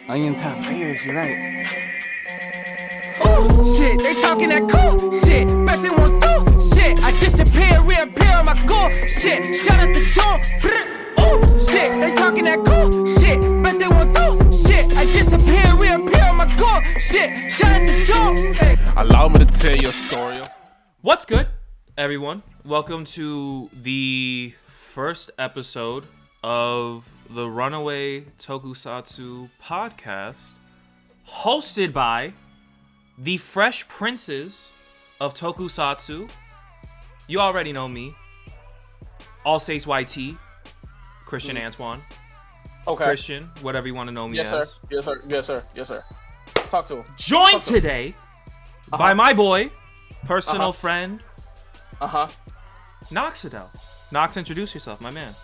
Onions have layers, you're right. Oh, shit, they talking that cool shit. Bet they won't do shit. I disappear, reappear on my goal. Shit, shut at the door. Oh, shit, they talking that cool shit. Bet they won't do shit. I disappear, reappear on my goal. Shit, shut at the door. Hey. Allow me to tell you a story. What's good, everyone? Welcome to the first episode of the Runaway Tokusatsu Podcast, hosted by the Fresh Princes of Tokusatsu. You already know me. Allsace YT, Christian Antwan. Okay. Christian, whatever you want to know me Yes, as. sir. Yes, sir. Yes, sir. Yes, sir. Talk to him. Joined today by my boy, personal friend, Noxadel. Nox, introduce yourself, my man.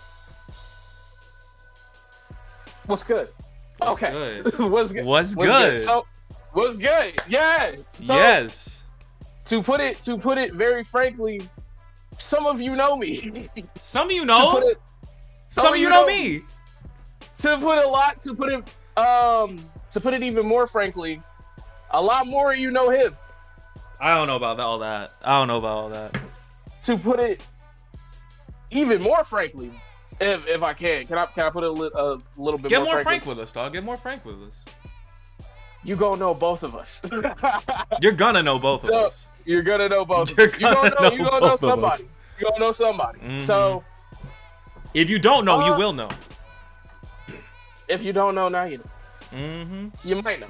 What's good? What's Okay. good? What's good? What's good? So, what's good? Yeah. So, Yes. To put it very frankly, some of you know me. Some of you know. Some of you know me. To put it even more frankly, a lot more of you know him. I don't know about all that. To put it even more frankly, if I can I put it a little bit Get more more frankly? frank with us, dog. Get more frank with us. You gonna know both of us. You're gonna know both of us. You're gonna know both. You're You gonna gonna know know somebody. You gonna know somebody. Mhm. So If you don't know, you will know. if you don't know now, you know. Mm-hmm. You might know.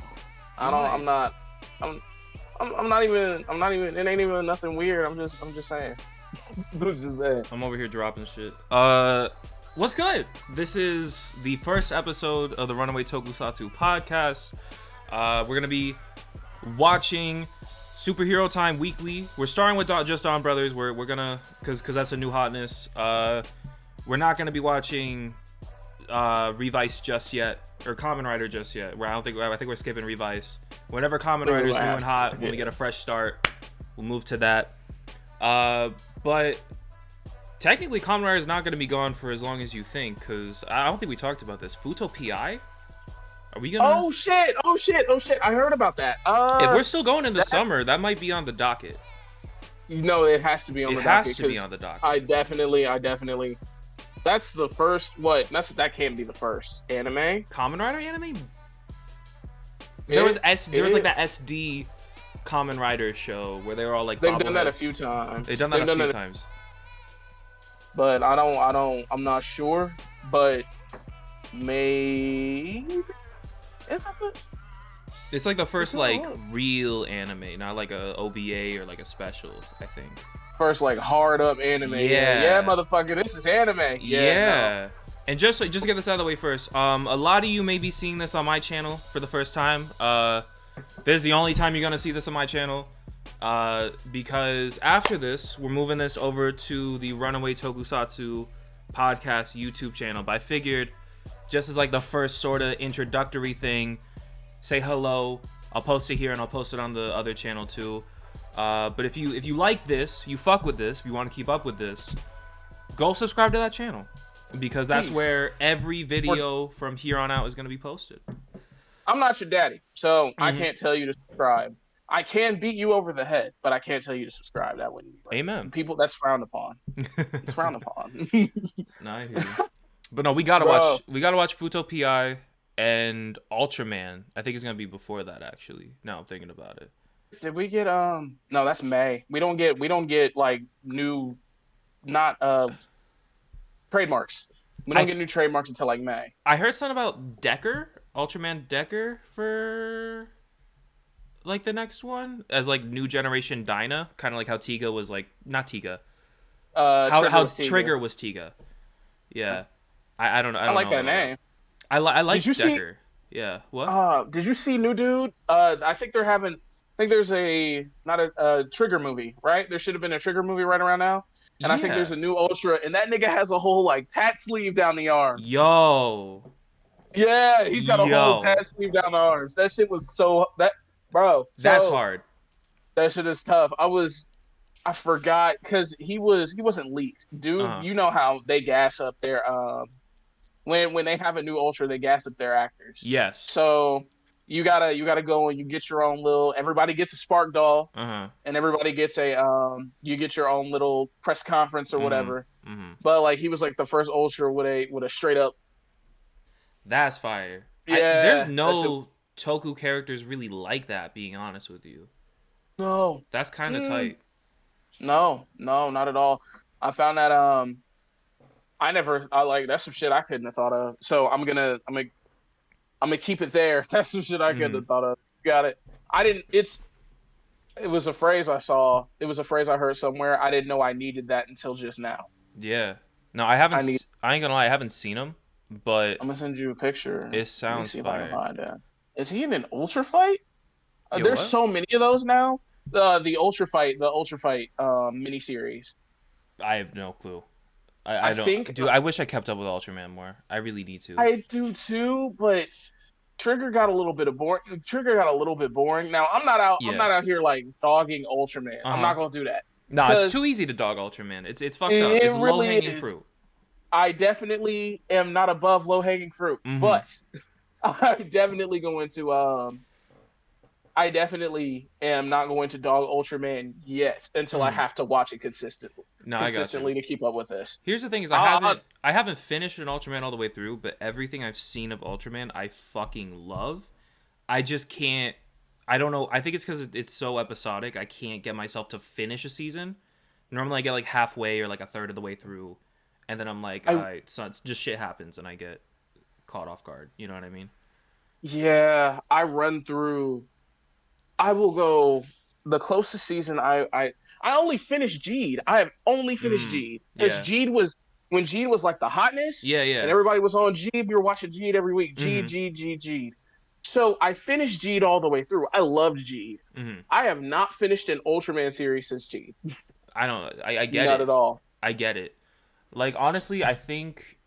I'm not even. It ain't even nothing weird. I'm just saying. I'm just saying. I'm over here dropping shit. What's good? This is the first episode of the Runaway Tokusatsu Podcast. We're gonna be watching Superhero Time Weekly. We're starting with just DonBrothers. We're gonna because that's a new hotness. We're not gonna be watching Revice just yet, or Kamen Rider just yet. I think we're skipping Revice. Whenever Kamen Rider's new and hot, when we get a fresh start, we'll move to that. But technically, Kamen Rider is not going to be gone for as long as you think, because I don't think we talked about this. Futo PI? Are we gonna? Oh shit! I heard about that. If we're still going in the summer, that might be on the docket. No, it has to be on the docket. It has to be on the docket. I definitely. That's the first. That can't be the first anime. Kamen Rider anime? There was like that SD Kamen Rider show where they were all like. They've done that a few times. They've done that a few times. But I'm not sure. But maybe is that the? It's like the first like real anime, not like a OVA or like a special. I think. First like hard up anime. Yeah, motherfucker, this is anime. Yeah. No. And just to get this out of the way first, a lot of you may be seeing this on my channel for the first time. This is the only time you're gonna see this on my channel, because after this, we're moving this over to the Runaway Tokusatsu Podcast YouTube channel. But I figured, just as like the first sort of introductory thing, say hello. I'll post it here and I'll post it on the other channel too. But if you like this, you fuck with this, if you want to keep up with this, go subscribe to that channel, because that's where every video from here on out is going to be posted. I'm not your daddy, so I can't tell you to subscribe. I can beat you over the head, but I can't tell you to subscribe. That wouldn't be right. Amen. People, that's frowned upon. It's frowned upon. Nah, I hear you. But no, we gotta watch Futo PI and Ultraman. I think it's gonna be before that, actually. Now I'm thinking about it. Did we get no, that's May. We don't get like new trademarks. We don't get new trademarks until like May. I heard something about Ultraman Decker for like the next one as like new generation Dyna, kind of like how Tiga was like not Tiga. How Trigger was Tiga. Yeah. I don't know. I like that name. I like Decker. See, yeah. What? Did you see New Dude? I think there's not a Trigger movie, right? There should have been a Trigger movie right around now. And I think there's a new Ultra, and that nigga has a whole like tat sleeve down the arm. Yo. Yeah, he's got a whole tat sleeve down the arms. That shit was that's hard. That shit is tough. I forgot because he wasn't leaked. Dude, you know how they gas up their when they have a new Ultra, they gas up their actors. Yes. So you gotta go and you get your own little. Everybody gets a Spark doll, and everybody gets a You get your own little press conference or whatever. But like he was like the first Ultra with a straight up. That's fire. Yeah, there's no Toku characters really like that. Being honest with you. No. That's kind of tight. No, not at all. I found that I like that's some shit I couldn't have thought of. So I'm gonna keep it there. That's some shit I couldn't have thought of. Got it. I didn't. It was a phrase I saw. It was a phrase I heard somewhere. I didn't know I needed that until just now. Yeah. No, I haven't. I ain't gonna lie. I haven't seen him, but I'm gonna send you a picture. It sounds fire. Is he in an Ultra Fight? what? There's so many of those now. The Ultra Fight miniseries. I have no clue. I don't think, dude. I wish I kept up with Ultraman more. I really need to. I do too, but Trigger got a little bit boring. Now I'm not out here like dogging Ultraman. I'm not gonna do that. No, it's too easy to dog Ultraman. It's fucked up. It's really low hanging fruit. I definitely am not above low hanging fruit, but I'm definitely going to I definitely am not going to dog Ultraman yet until I have to watch it consistently. To keep up with this. Here's the thing: is I haven't finished an Ultraman all the way through, but everything I've seen of Ultraman, I fucking love. I just can't. I don't know. I think it's because it's so episodic. I can't get myself to finish a season. Normally, I get like halfway or like a third of the way through, and then I'm like, all right, so it's just shit happens, and I get caught off guard. You know what I mean? Yeah, I run through. I will go the closest season. I only finished Jeed. I have only finished Jeed because Jeed was when Jeed was like the hotness. Yeah. And everybody was on Jeed. We were watching Jeed every week. Jeed. So I finished Jeed all the way through. I loved Jeed. I have not finished an Ultraman series since Jeed. I don't. I get it. Not at all. I get it. Like honestly, I think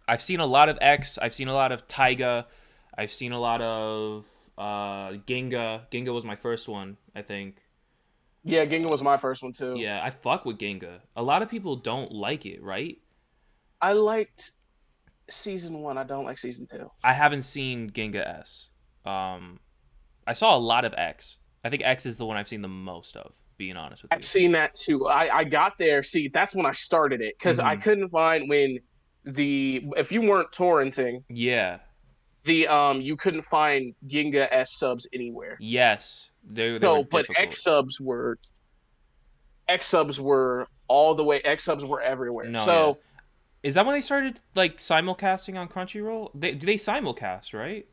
I've seen a lot of X. I've seen a lot of Taiga. I've seen a lot of Ginga. Ginga was my first one, I think. Yeah, Ginga was my first one too. Yeah, I fuck with Ginga. A lot of people don't like it, right? I liked season 1. I don't like season 2. I haven't seen Ginga S. I saw a lot of X. I think X is the one I've seen the most of, being honest with you. I've seen that too. I got there. See, that's when I started it because I couldn't find if you weren't torrenting. Yeah. You couldn't find Ginga S subs anywhere. Yes, they were but difficult. X subs were all the way. X subs were everywhere. No, so, yeah. Is that when they started like simulcasting on Crunchyroll? Do they simulcast, right?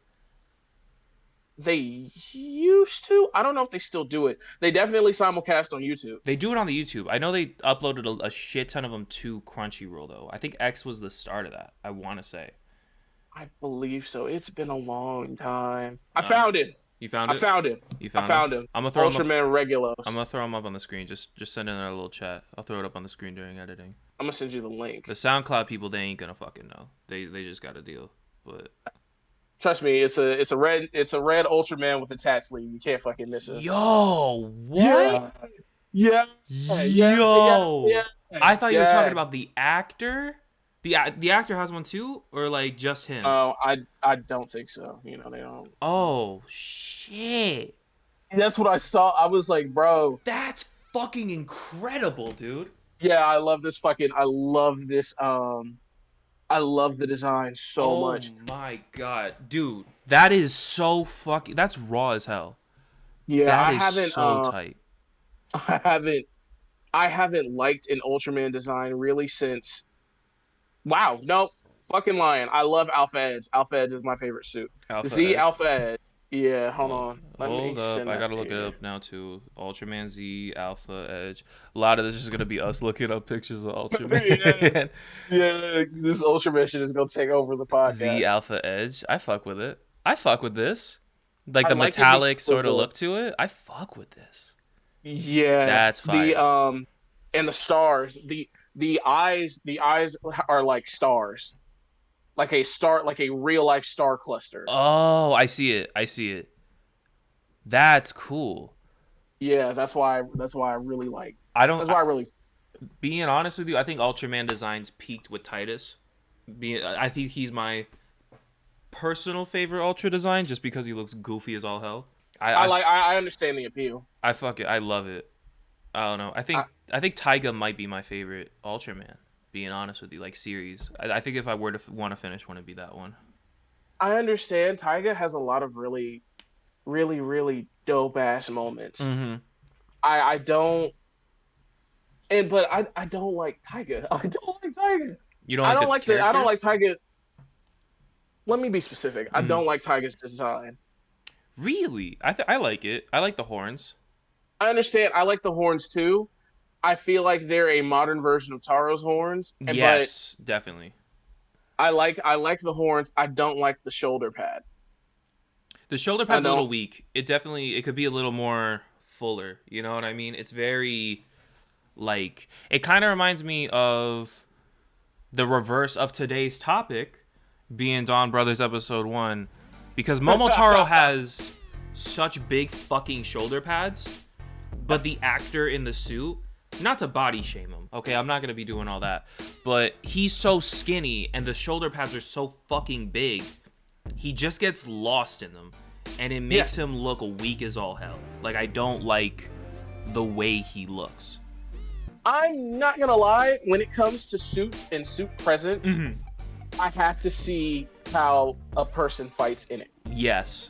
They used to. I don't know if they still do it. They definitely simulcast on YouTube. They do it on the YouTube. I know they uploaded a shit ton of them to Crunchyroll though. I think X was the start of that. I want to say. I believe so. It's been a long time. I found it. You found it? I found him. You found him. I'm gonna throw Ultraman Regulos. I'm gonna throw him up on the screen. Just send in our little chat. I'll throw it up on the screen during editing. I'm gonna send you the link. The SoundCloud people, they ain't gonna fucking know. They just got to deal. But trust me, it's a red Ultraman with a tat sleeve. You can't fucking miss it. Yo, what? Yeah. Yo. I thought you were talking about the actor. The actor has one too, or like just him? Oh, I don't think so. You know, they don't. Oh shit! That's what I saw. I was like, bro, that's fucking incredible, dude. Yeah, I love this. I love the design so much. Oh my god, dude, that is so fucking. That's raw as hell. Yeah, that is so tight. I haven't liked an Ultraman design really since. Wow, no, fucking lying. I love Alpha Edge. Alpha Edge is my favorite suit. Alpha Edge. Yeah, hold on. Hold up. I gotta look it up now too. Ultraman Z, Alpha Edge. A lot of this is gonna be us looking up pictures of Ultraman. yeah, this Ultraman shit is gonna take over the podcast. Z, Alpha Edge. I fuck with it. I fuck with this. Like the metallic sort of look to it. I fuck with this. Yeah. That's fine. And the stars. The eyes are like stars. Like a real life star cluster. Oh, I see it. That's cool. Yeah, that's why I really like. Being honest with you, I think Ultraman designs peaked with Titus I think he's my personal favorite Ultra design just because he looks goofy as all hell. I understand the appeal. I love it. I don't know. I think Taiga might be my favorite Ultraman, being honest with you, like series. I think if I were to want to finish one, it'd be that one. I understand Taiga has a lot of really, really, really dope ass moments. Mm-hmm. I don't, but I don't like Taiga. I don't like Taiga. You don't. I don't like Taiga. Let me be specific. I don't like Taiga's design. Really? I like it. I like the horns. I understand. I like the horns too. I feel like they're a modern version of Taro's horns. Yes, definitely. I like the horns. I don't like the shoulder pad. The shoulder pad's a little weak. It could be a little more fuller. You know what I mean? It's very, like, it kind of reminds me of the reverse of today's topic being DonBrothers episode 1, because Momotaro has such big fucking shoulder pads, but the actor in the suit, not to body shame him, okay, I'm not gonna be doing all that, but he's so skinny and the shoulder pads are so fucking big, he just gets lost in them, and it makes him look weak as all hell. Like, I don't like the way he looks. I'm not gonna lie, when it comes to suits and suit presence, I have to see how a person fights in it. Yes.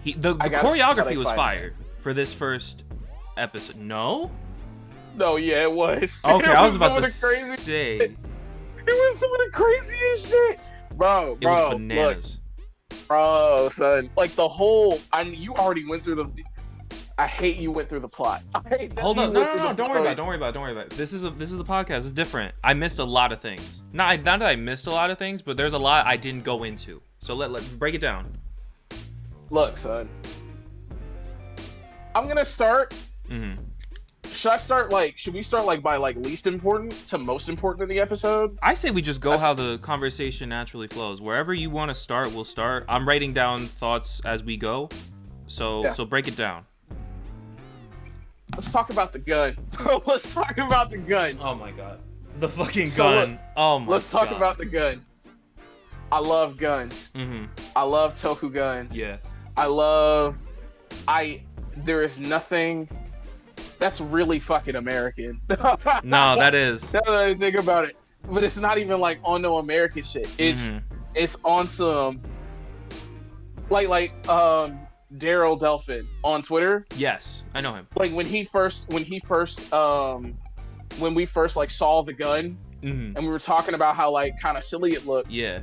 The choreography was fire for this first episode. No? No, yeah, it was. Okay, I was about to say. It was some of the craziest shit. Bro, it was bananas. Look, bro, son. Like, the whole... you already went through the... I hate you went through the plot. Hold on, no, don't worry about it. This is the podcast. It's different. I missed a lot of things. Not that I missed a lot of things, but there's a lot I didn't go into. So let's break it down. Look, son. I'm gonna start. Should we start by least important to most important in the episode? I say we just go how the conversation naturally flows. Wherever you want to start, we'll start. I'm writing down thoughts as we go. So break it down. Let's talk about the gun. Let's talk about the gun. Oh my god. The fucking gun. Look, oh my god. Let's talk about the gun. I love guns. I love Toku guns. Yeah. There is nothing that's really fucking American. No, that is. Now that I think about it. But it's not even on no American shit. It's on some Daryl Delphin on Twitter. Yes, I know him. Like when we first saw the gun and we were talking about how kind of silly it looked. Yeah.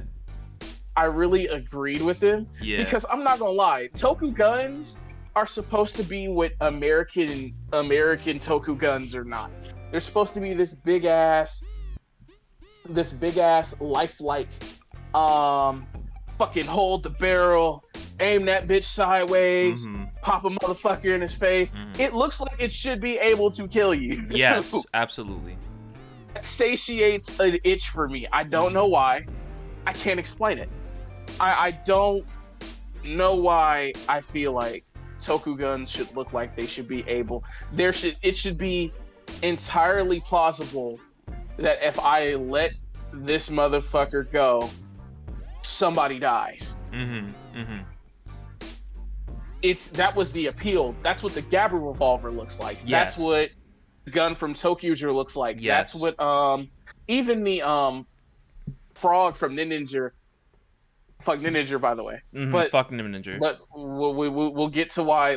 I really agreed with him. Yeah. Because I'm not gonna lie, Toku guns are supposed to be what American Toku guns are not. They're supposed to be this big ass lifelike fucking hold the barrel, aim that bitch sideways, pop a motherfucker in his face. It looks like it should be able to kill you. Yes, absolutely. It satiates an itch for me. I don't know why. I can't explain it. I don't know why I feel like Toku guns should look like they should be able. It should be entirely plausible that if I let this motherfucker go, somebody dies. That was the appeal. That's what the Gabber revolver looks like. Yes. That's what the gun from Tokyuger looks like. Yes. That's what even the frog from Ninja. Fuck Ninja, by the way. But fuck Ninja. But we'll get to why.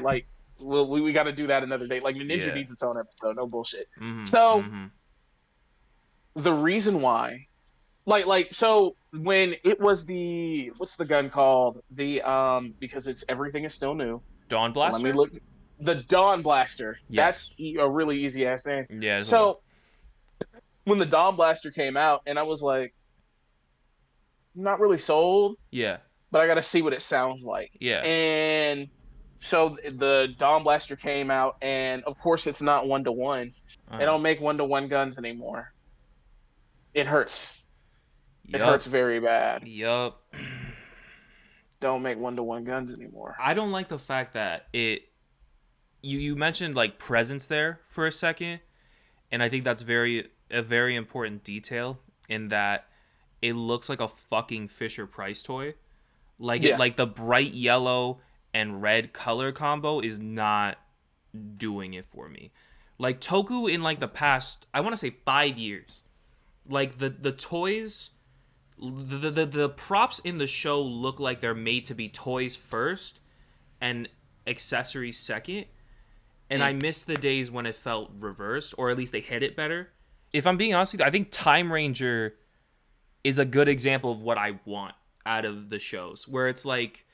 We got to do that another day. Ninja needs its own episode. No bullshit. The reason why, so when it was what's the gun called? Because everything is still new. Dawn Blaster. Let me look. The Dawn Blaster. Yes. That's a really easy ass name. Yeah. So when the Dawn Blaster came out, and I was like, not really sold. Yeah. But I got to see what it sounds like. Yeah. And so the Dawn Blaster came out, and of course it's not 1-to-1. They don't make 1-to-1 guns anymore. It hurts. It hurts very bad. Yup. Don't make 1-to-1 guns anymore. I don't like the fact that you mentioned presence there for a second, and I think that's a very important detail in that it looks like a fucking Fisher Price toy. Like Yeah. like the bright yellow and red color combo is not doing it for me. Like Toku in like the past, I want to say 5 years, like the toys, the props in the show look like they're made to be toys first and accessories second. And I miss the days when it felt reversed, or at least they hit it better. If I'm being honest with you, I think Time Ranger is a good example of what I want out of the shows, where it's like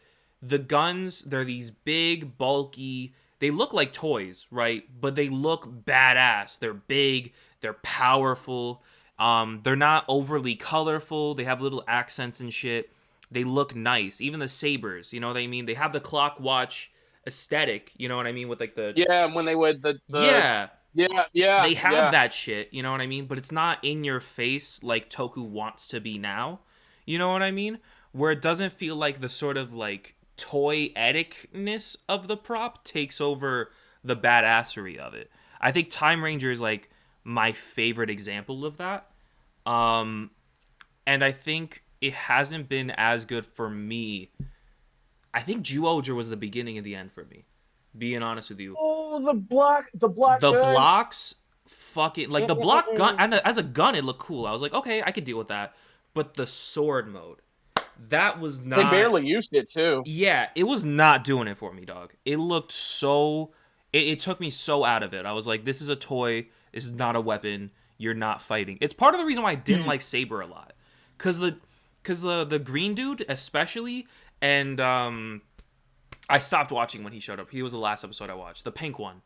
the guns, they're these big, bulky, they look like toys, right? But they look badass. They're big, they're powerful. They're not overly colorful. They have little accents and shit. They look nice. Even the sabers, you know what I mean? They have the clock watch aesthetic, you know what I mean? With like the when they would yeah. They have yeah. that shit, you know what I mean? But it's not in your face like Toku wants to be now. You know what I mean? Where it doesn't feel like the sort of like toy-etic-ness of the prop takes over the badassery of it. I think Time Ranger is like my favorite example of that. And I think it hasn't been as good for me. I think Zyuohger was the beginning and the end for me, being honest with you. Oh, the block The gun. blocks, fucking, like the block gun, and as a gun, it looked cool. I was like, okay, I could deal with that. But the sword mode, that was not. They barely used it too. Yeah, it was not doing it for me, dog. It looked so. It took me so out of it. I was like, this is a toy. This is not a weapon. You're not fighting. It's part of the reason why I didn't like Saber a lot, cause the green dude especially, and I stopped watching when he showed up. He was the last episode I watched. The pink one.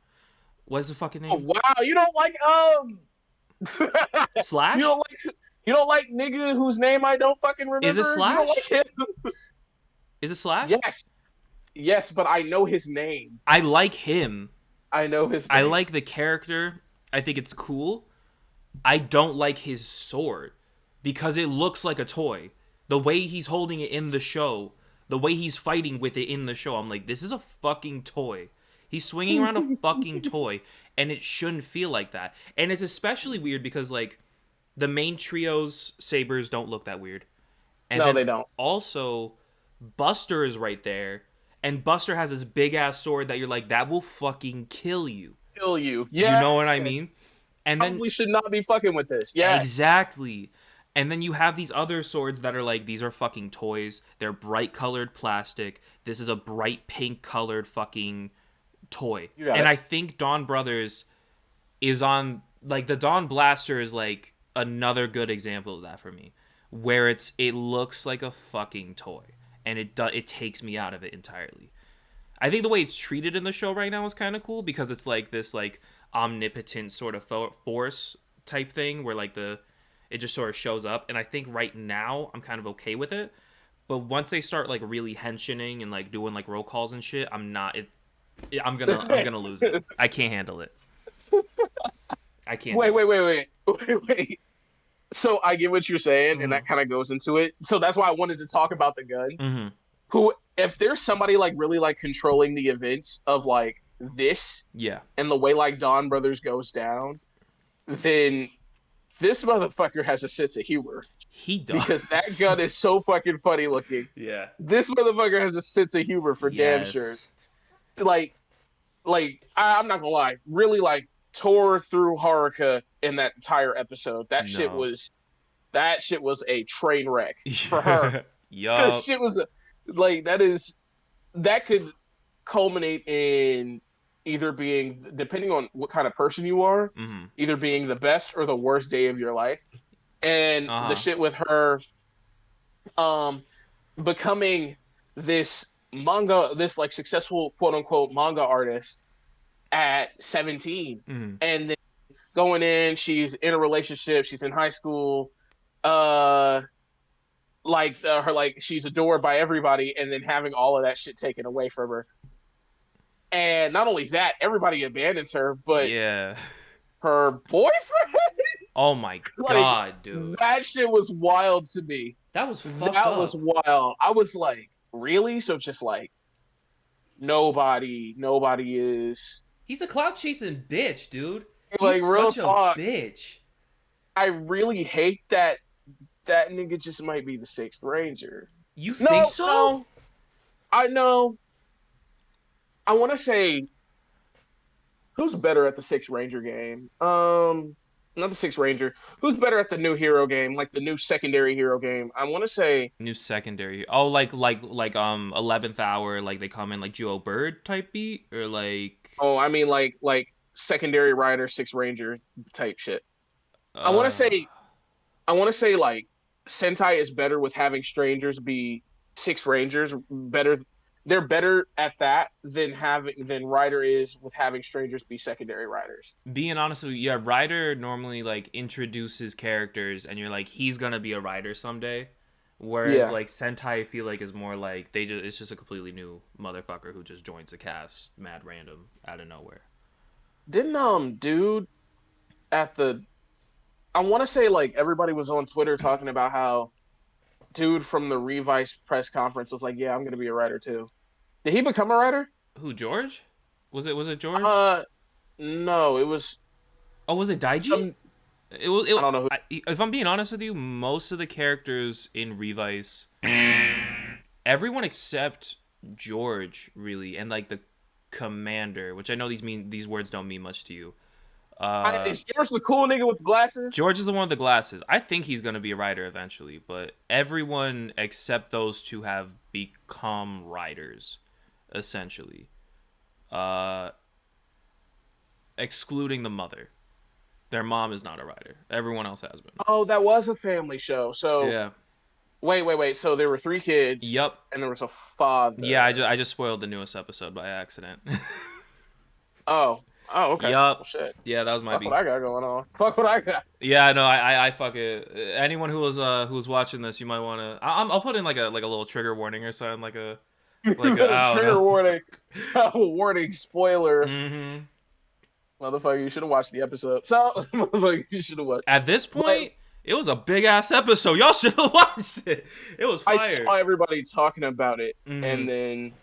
What's the fucking name? Oh wow, you don't like Slash? You don't like nigga whose name I don't fucking remember. Is it Slash? You don't like him? Is it Slash? Yes, but I know his name. I like him. I know his name. I like the character. I think it's cool. I don't like his sword because it looks like a toy. The way he's holding it in the show, the way he's fighting with it in the show, I'm like, this is a fucking toy. He's swinging around a fucking toy, and it shouldn't feel like that. And it's especially weird because, like, the main trio's sabers don't look that weird. And no, then they don't. Also, Buster is right there, and Buster has this big-ass sword that you're like, that will fucking kill you. Kill you. Yeah. You know what I mean? And then we should not be fucking with this. Yeah. Exactly. And then you have these other swords that are like, these are fucking toys. They're bright colored plastic. This is a bright pink colored fucking toy. And I think DonBrothers is on, like, the Dawn Blaster is like another good example of that for me, where it looks like a fucking toy, and it takes me out of it entirely. I think the way it's treated in the show right now is kind of cool because it's like this like omnipotent sort of force type thing where like it just sort of shows up, and I think right now I'm kind of okay with it. But once they start like really henching and like doing like roll calls and shit, I'm gonna lose it. I can't handle it. I can't. Wait. So I get what you're saying, and that kind of goes into it. So that's why I wanted to talk about the gun. Mm-hmm. Who, if there's somebody like really like controlling the events of like this, and the way like DonBrothers goes down, then this motherfucker has a sense of humor. He does, because that gun is so fucking funny looking. Yeah, this motherfucker has a sense of humor for damn sure. Like I'm not gonna lie, really like tore through Haruka in that entire episode. That shit was a train wreck for her. Yup. Shit was like that could culminate in either being, depending on what kind of person you are, either being the best or the worst day of your life. And the shit with her becoming this like successful quote unquote manga artist at 17, and then going in, she's in a relationship, she's in high school, she's adored by everybody, and then having all of that shit taken away from her. And not only that, everybody abandons her, but her boyfriend. Oh my god, dude! That shit was wild to me. That was fucked up. That was wild. I was like, really? So just like nobody is. He's a cloud chasing bitch, dude. Like, he's real such talk, a bitch. I really hate that that nigga just might be the Sixth Ranger. You think so? No, I know. I want to say, who's better at the Sixth Ranger game? Not the Sixth Ranger. Who's better at the new hero game, like the new secondary hero game? I want to say new secondary. Oh, like 11th hour, like they come in like Joe Bird type beat, or like. Oh, I mean like secondary rider, Sixth Ranger type shit. I want to say like Sentai is better with having strangers be Sixth Rangers. They're better at that than Rider is with having strangers be secondary riders. Being honest with you, yeah, Rider normally like introduces characters, and you're like, he's gonna be a rider someday. Whereas like Sentai, I feel like is more like it's just a completely new motherfucker who just joins the cast, mad random out of nowhere. Didn't dude at the, I want to say like everybody was on Twitter talking about how dude from the Revice press conference was like, yeah, I'm gonna be a writer too. Did he become a writer? Who, George? Was it George? No, it was. Oh, was it Daiji? I don't know. If I'm being honest with you, most of the characters in Revice, everyone except George, really, and like the commander, which I know these words don't mean much to you. Is George the cool nigga with the glasses? George is the one with the glasses. I think he's gonna be a writer eventually, but everyone except those two have become writers, essentially. Excluding the mother. Their mom is not a writer. Everyone else has been. Oh, that was a family show. So yeah. Wait. So there were 3 kids. Yep. And there was a father. Yeah, I just spoiled the newest episode by accident. Oh, okay. Yup. Well, shit. Yeah, that was my beat. Fuck what I got going on. Fuck what I got. Yeah, no, I fuck it. Anyone who was watching this, you might want to. I'll put in like a little trigger warning or something, like a trigger warning. Warning. Spoiler. Mm-hmm. Motherfucker, you should have watched the episode. So, motherfucker, you should have watched. At this point, it was a big ass episode. Y'all should have watched it. It was fire. I saw everybody talking about it, and then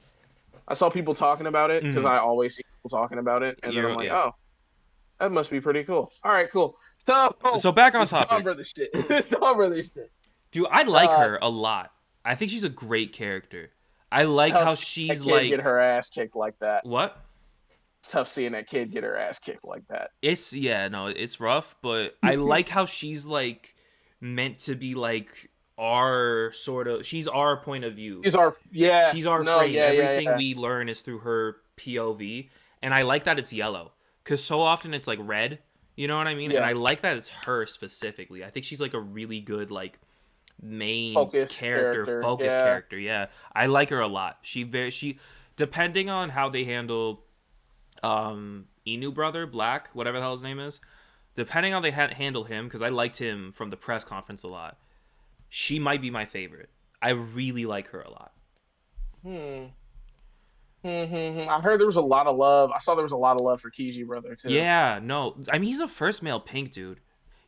I saw people talking about it because I always see people talking about it, and then I'm like, oh, that must be pretty cool. All right, cool. So back on topic. DonBrothers shit. DonBrothers shit. Dude, I like her a lot. I think she's a great character. I like how she's like get her ass kicked like that. What? It's tough seeing that kid get her ass kicked like that. It's rough, but I like how she's like meant to be like our sort of. She's our point of view. She's our frame. Everything we learn is through her POV, and I like that it's yellow because so often it's like red. You know what I mean? Yeah. And I like that it's her specifically. I think she's like a really good like main focus character. Yeah, I like her a lot. She depending on how they handle Inu brother, Black, whatever the hell his name is, depending on how they handle him, because I liked him from the press conference a lot, she might be my favorite. I really like her a lot. I heard there was a lot of love. I saw there was a lot of love for Kiji brother too. Yeah, no, I mean he's a first male pink dude.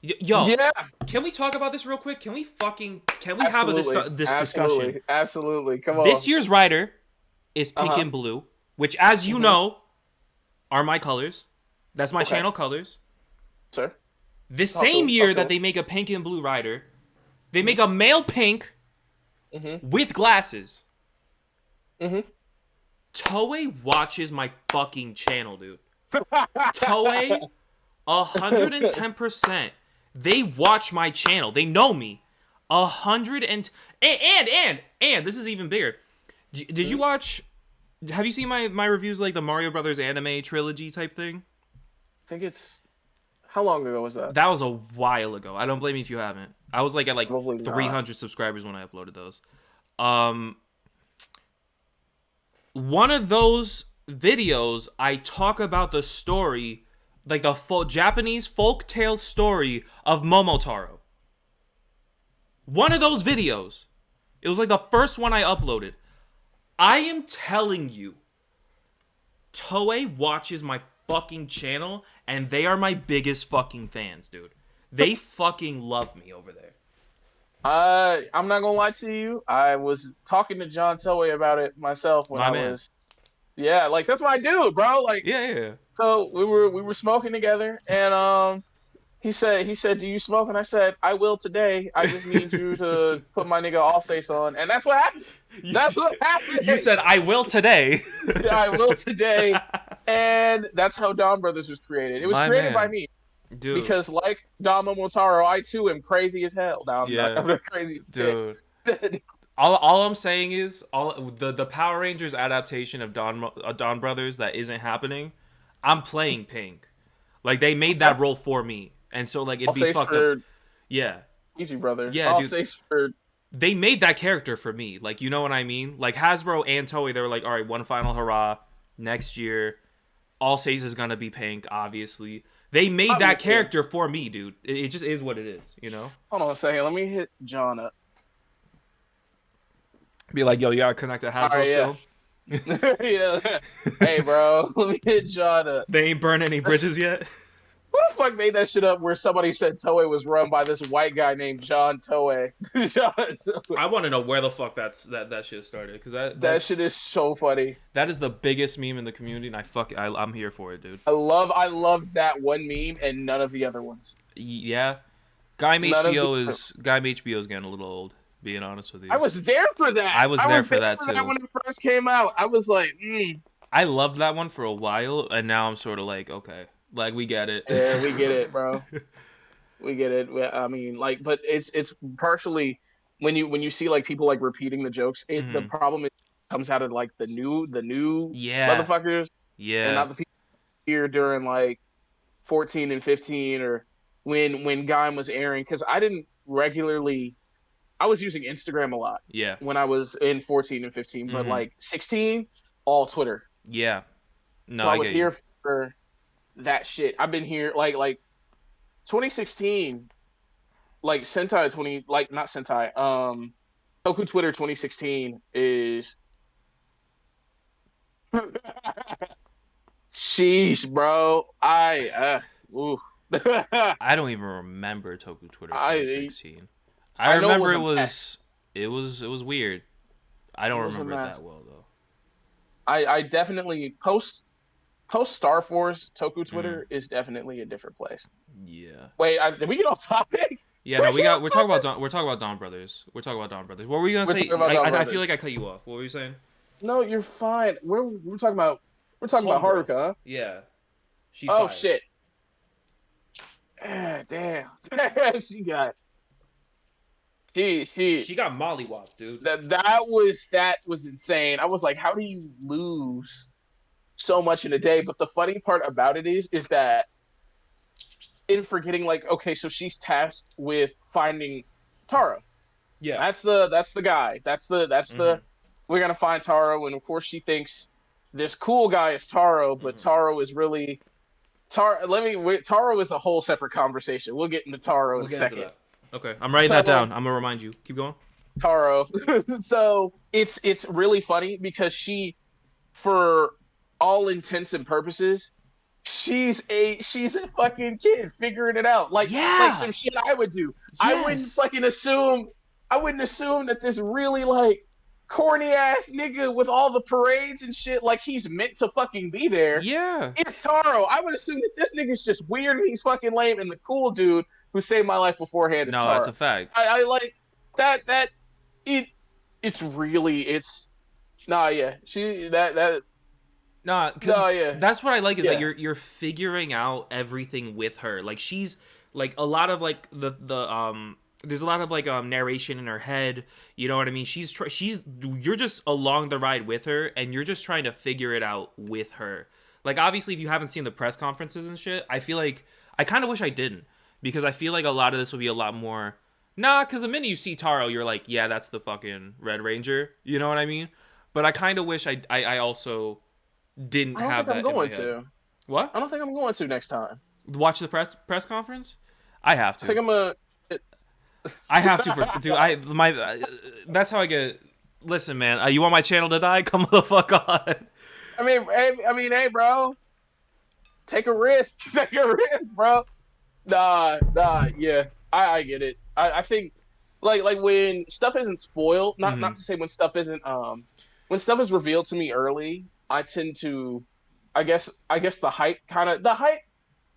Yo, yeah. Can we talk about this real quick? Can we have this discussion? Absolutely, come on. This year's rider is pink and blue, which, as you know, are my colors. That's my channel colors. Sir. This same year that they make a pink and blue rider, they make a male pink with glasses. Toei watches my fucking channel, dude. Toei, 110%. They watch my channel. They know me. 100 and this is even bigger. Did you watch? Have you seen my reviews, like the Mario Brothers anime trilogy type thing? I think it's. How long ago was that? That was a while ago. I don't blame you if you haven't. I was like at 300 subscribers when I uploaded those. One of those videos, I talk about the story, like the full Japanese folktale story of Momotaro. One of those videos. It was like the first one I uploaded. I am telling you, Toei watches my fucking channel, and they are my biggest fucking fans, dude. They fucking love me over there. I'm not gonna lie to you. I was talking to John Toei about it myself when Yeah, like that's my dude, bro. Like, yeah. So we were smoking together, and He said, do you smoke? And I said, I will today. I just need you to put my nigga Allsace on. And that's what happened. That's what happened. You said, I will today. Yeah, I will today. And that's how DonBrothers was created. It was created by me. Dude. Because like Don Momotaro, I too am crazy as hell. No, I'm not. I'm not crazy. Dude. All I'm saying is the Power Rangers adaptation of DonBrothers that isn't happening. I'm playing Pink. Like they made that role for me. And so, like, it'd be fucked up. Yeah. Easy, brother. Yeah, dude. They made that character for me. Like, you know what I mean? Like, Hasbro and Toei, they were like, all right, one final hurrah. Next year, Allsace is going to be Pink, obviously. They made that character for me, dude. It just is what it is, you know? Hold on a second. Let me hit John up. Be like, yo, you got to connect to Hasbro still? Yeah. Hey, bro. Let me hit John up. They ain't burned any bridges yet? Who the fuck made that shit up where somebody said Toei was run by this white guy named John Toei? I want to know where the fuck that shit started, because that shit is so funny. That is the biggest meme in the community, and I'm here for it, dude. I love that one meme and none of the other ones. Yeah, Gaim HBO is getting a little old. Being honest with you, I was there for that. I was there for that too. When it first came out, I was like, I loved that one for a while, and now I'm sort of like, okay. Like, we get it. Yeah, we get it, bro. We get it. I mean, like, but it's partially when you see like people like repeating the jokes. The problem is it comes out of like the new motherfuckers. Yeah. And not the people here during like 14 and 15 or when Gaim was airing, because I didn't regularly. I was using Instagram a lot. Yeah. When I was in 14 and 15, but like 16, all Twitter. Yeah. No, so I was here for that shit. I've been here like 2016, like Sentai 20, like not Sentai, Toku Twitter 2016 is sheesh, bro. I don't even remember Toku Twitter 2016. I remember it was weird. I don't remember it that well though. I definitely post Star Force Toku Twitter is definitely a different place. Yeah. Wait, did we get off topic? Yeah, no, we're talking about DonBrothers. We're talking about DonBrothers. What were you gonna say? I feel like I cut you off. What were you saying? No, you're fine. We're talking about Haruka, huh? Yeah. She's fine. Shit. Damn. She got mollywopped, dude. That was insane. I was like, how do you lose so much in a day? But the funny part about it is that in forgetting, like, okay, so she's tasked with finding Taro. Yeah, that's the guy. That's the we're gonna find Taro, and of course she thinks this cool guy is Taro, but Taro is really Taro is a whole separate conversation. We'll get into Taro in a second. Okay, I'm writing that down. I'm gonna remind you. Keep going. Taro. So it's really funny because she, for all intents and purposes, she's a fucking kid figuring it out. Like some shit I would do. Yes. I wouldn't assume that this really like corny ass nigga with all the parades and shit, like he's meant to fucking be there. Yeah. It's Taro. I would assume that this nigga's just weird and he's fucking lame, and the cool dude who saved my life beforehand is Taro. No, that's a fact. I like that it's really that's what I like is that you're figuring out everything with her. Like she's like a lot of like the there's a lot of like narration in her head, you know what I mean? You're just along the ride with her and you're just trying to figure it out with her. Like obviously if you haven't seen the press conferences and shit, I feel like I kind of wish I didn't, because I feel like a lot of this will be a lot more because the minute you see Taro, you're like, yeah, that's the fucking Red Ranger. You know what I mean? But I kind of wish I also didn't have that. I don't think I'm going to. What? I don't think I'm going to next time. Watch the press conference? I have to. I think I have to. Dude, that's how I get. Listen, man, you want my channel to die? Come the fuck on. I mean, hey, bro. Take a risk. Take a risk, bro. Nah, yeah. I get it. I think like when stuff isn't spoiled, not to say when stuff isn't when stuff is revealed to me early, I tend to I guess the hype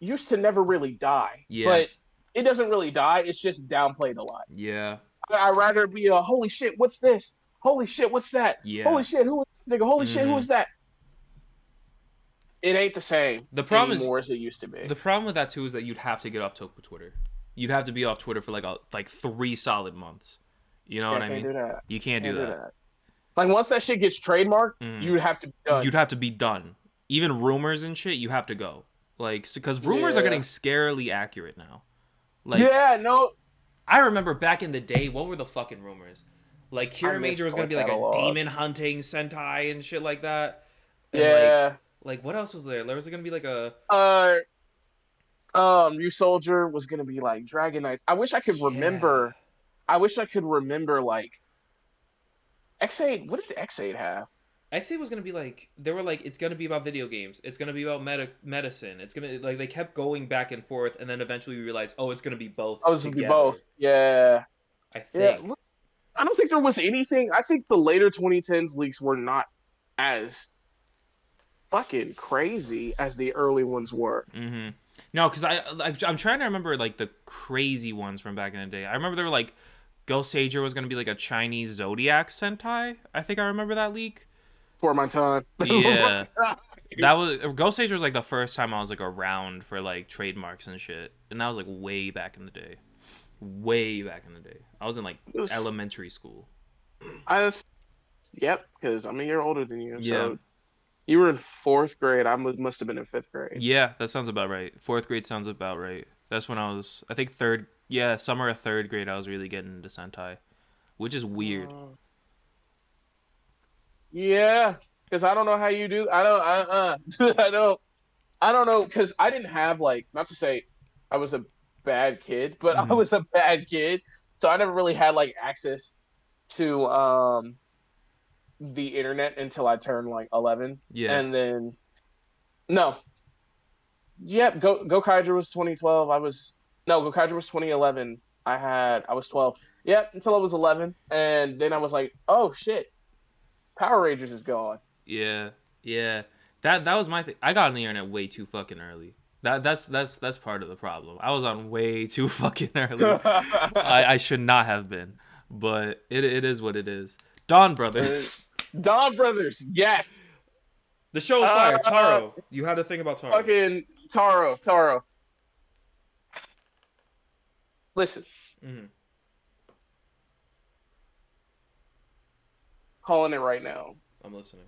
used to never really die. Yeah. But it doesn't really die. It's just downplayed a lot. Yeah. I'd rather be a holy shit, what's this? Holy shit, what's that? Yeah. Holy shit, who is this nigga? Holy shit, who is that? It ain't the same anymore as it used to be. The problem with that too is that you'd have to get off Toku Twitter. You'd have to be off Twitter for like 3 solid months. You know what I mean? Do that. You can't do that. Like once that shit gets trademarked, you'd have to be done. You'd have to be done. Even rumors and shit, you have to go. Like, because rumors are getting scarily accurate now. Like, I remember back in the day, what were the fucking rumors? Like, Kira Major was gonna be like a demon hunting Sentai and shit like that. And like what else was there? There was gonna be like a New Soldier was gonna be like Dragon Knights. I wish I could remember. I wish I could remember like X8. What did the X8 have? X8 was gonna be like, they were like, it's gonna be about video games. It's gonna be about medicine. It's gonna, like, they kept going back and forth, and then eventually we realized, oh, it's gonna be both. Oh, it's gonna be both. Yeah. I think. Yeah. I don't think there was anything. I think the later 2010s leaks were not as fucking crazy as the early ones were. Mm-hmm. No, because I'm trying to remember like the crazy ones from back in the day. I remember they were like, Ghost Sager was gonna be like a Chinese Zodiac Sentai. I think I remember that leak. For my time. Yeah. That was, Ghost Sager was like the first time I was like around for like trademarks and shit, and that was like way back in the day. Way back in the day. I was in like elementary school. Yep, because I'm a year older than you. Yeah. So you were in 4th grade. I must have been in 5th grade. Yeah, that sounds about right. 4th grade sounds about right. That's when I was, I think summer of 3rd grade, I was really getting into Sentai, which is weird. Yeah, because I don't know how you do. I don't know, because I didn't have like, not to say I was a bad kid, but I was a bad kid, so I never really had like access to the internet until I turned like 11. Yeah. And then Go Kaiju was 2012. Go Kaiju was 2011. I was 12. Yep, until I was 11, and then I was like, oh shit, Power Rangers is gone. Yeah. That was my thing. I got on the internet way too fucking early. That's part of the problem. I was on way too fucking early. I should not have been, but it is what it is. DonBrothers. DonBrothers, yes. The show is fire. Taro. You had to think about Taro. Fucking Taro. Listen. Mm-hmm. Calling it right now. I'm listening.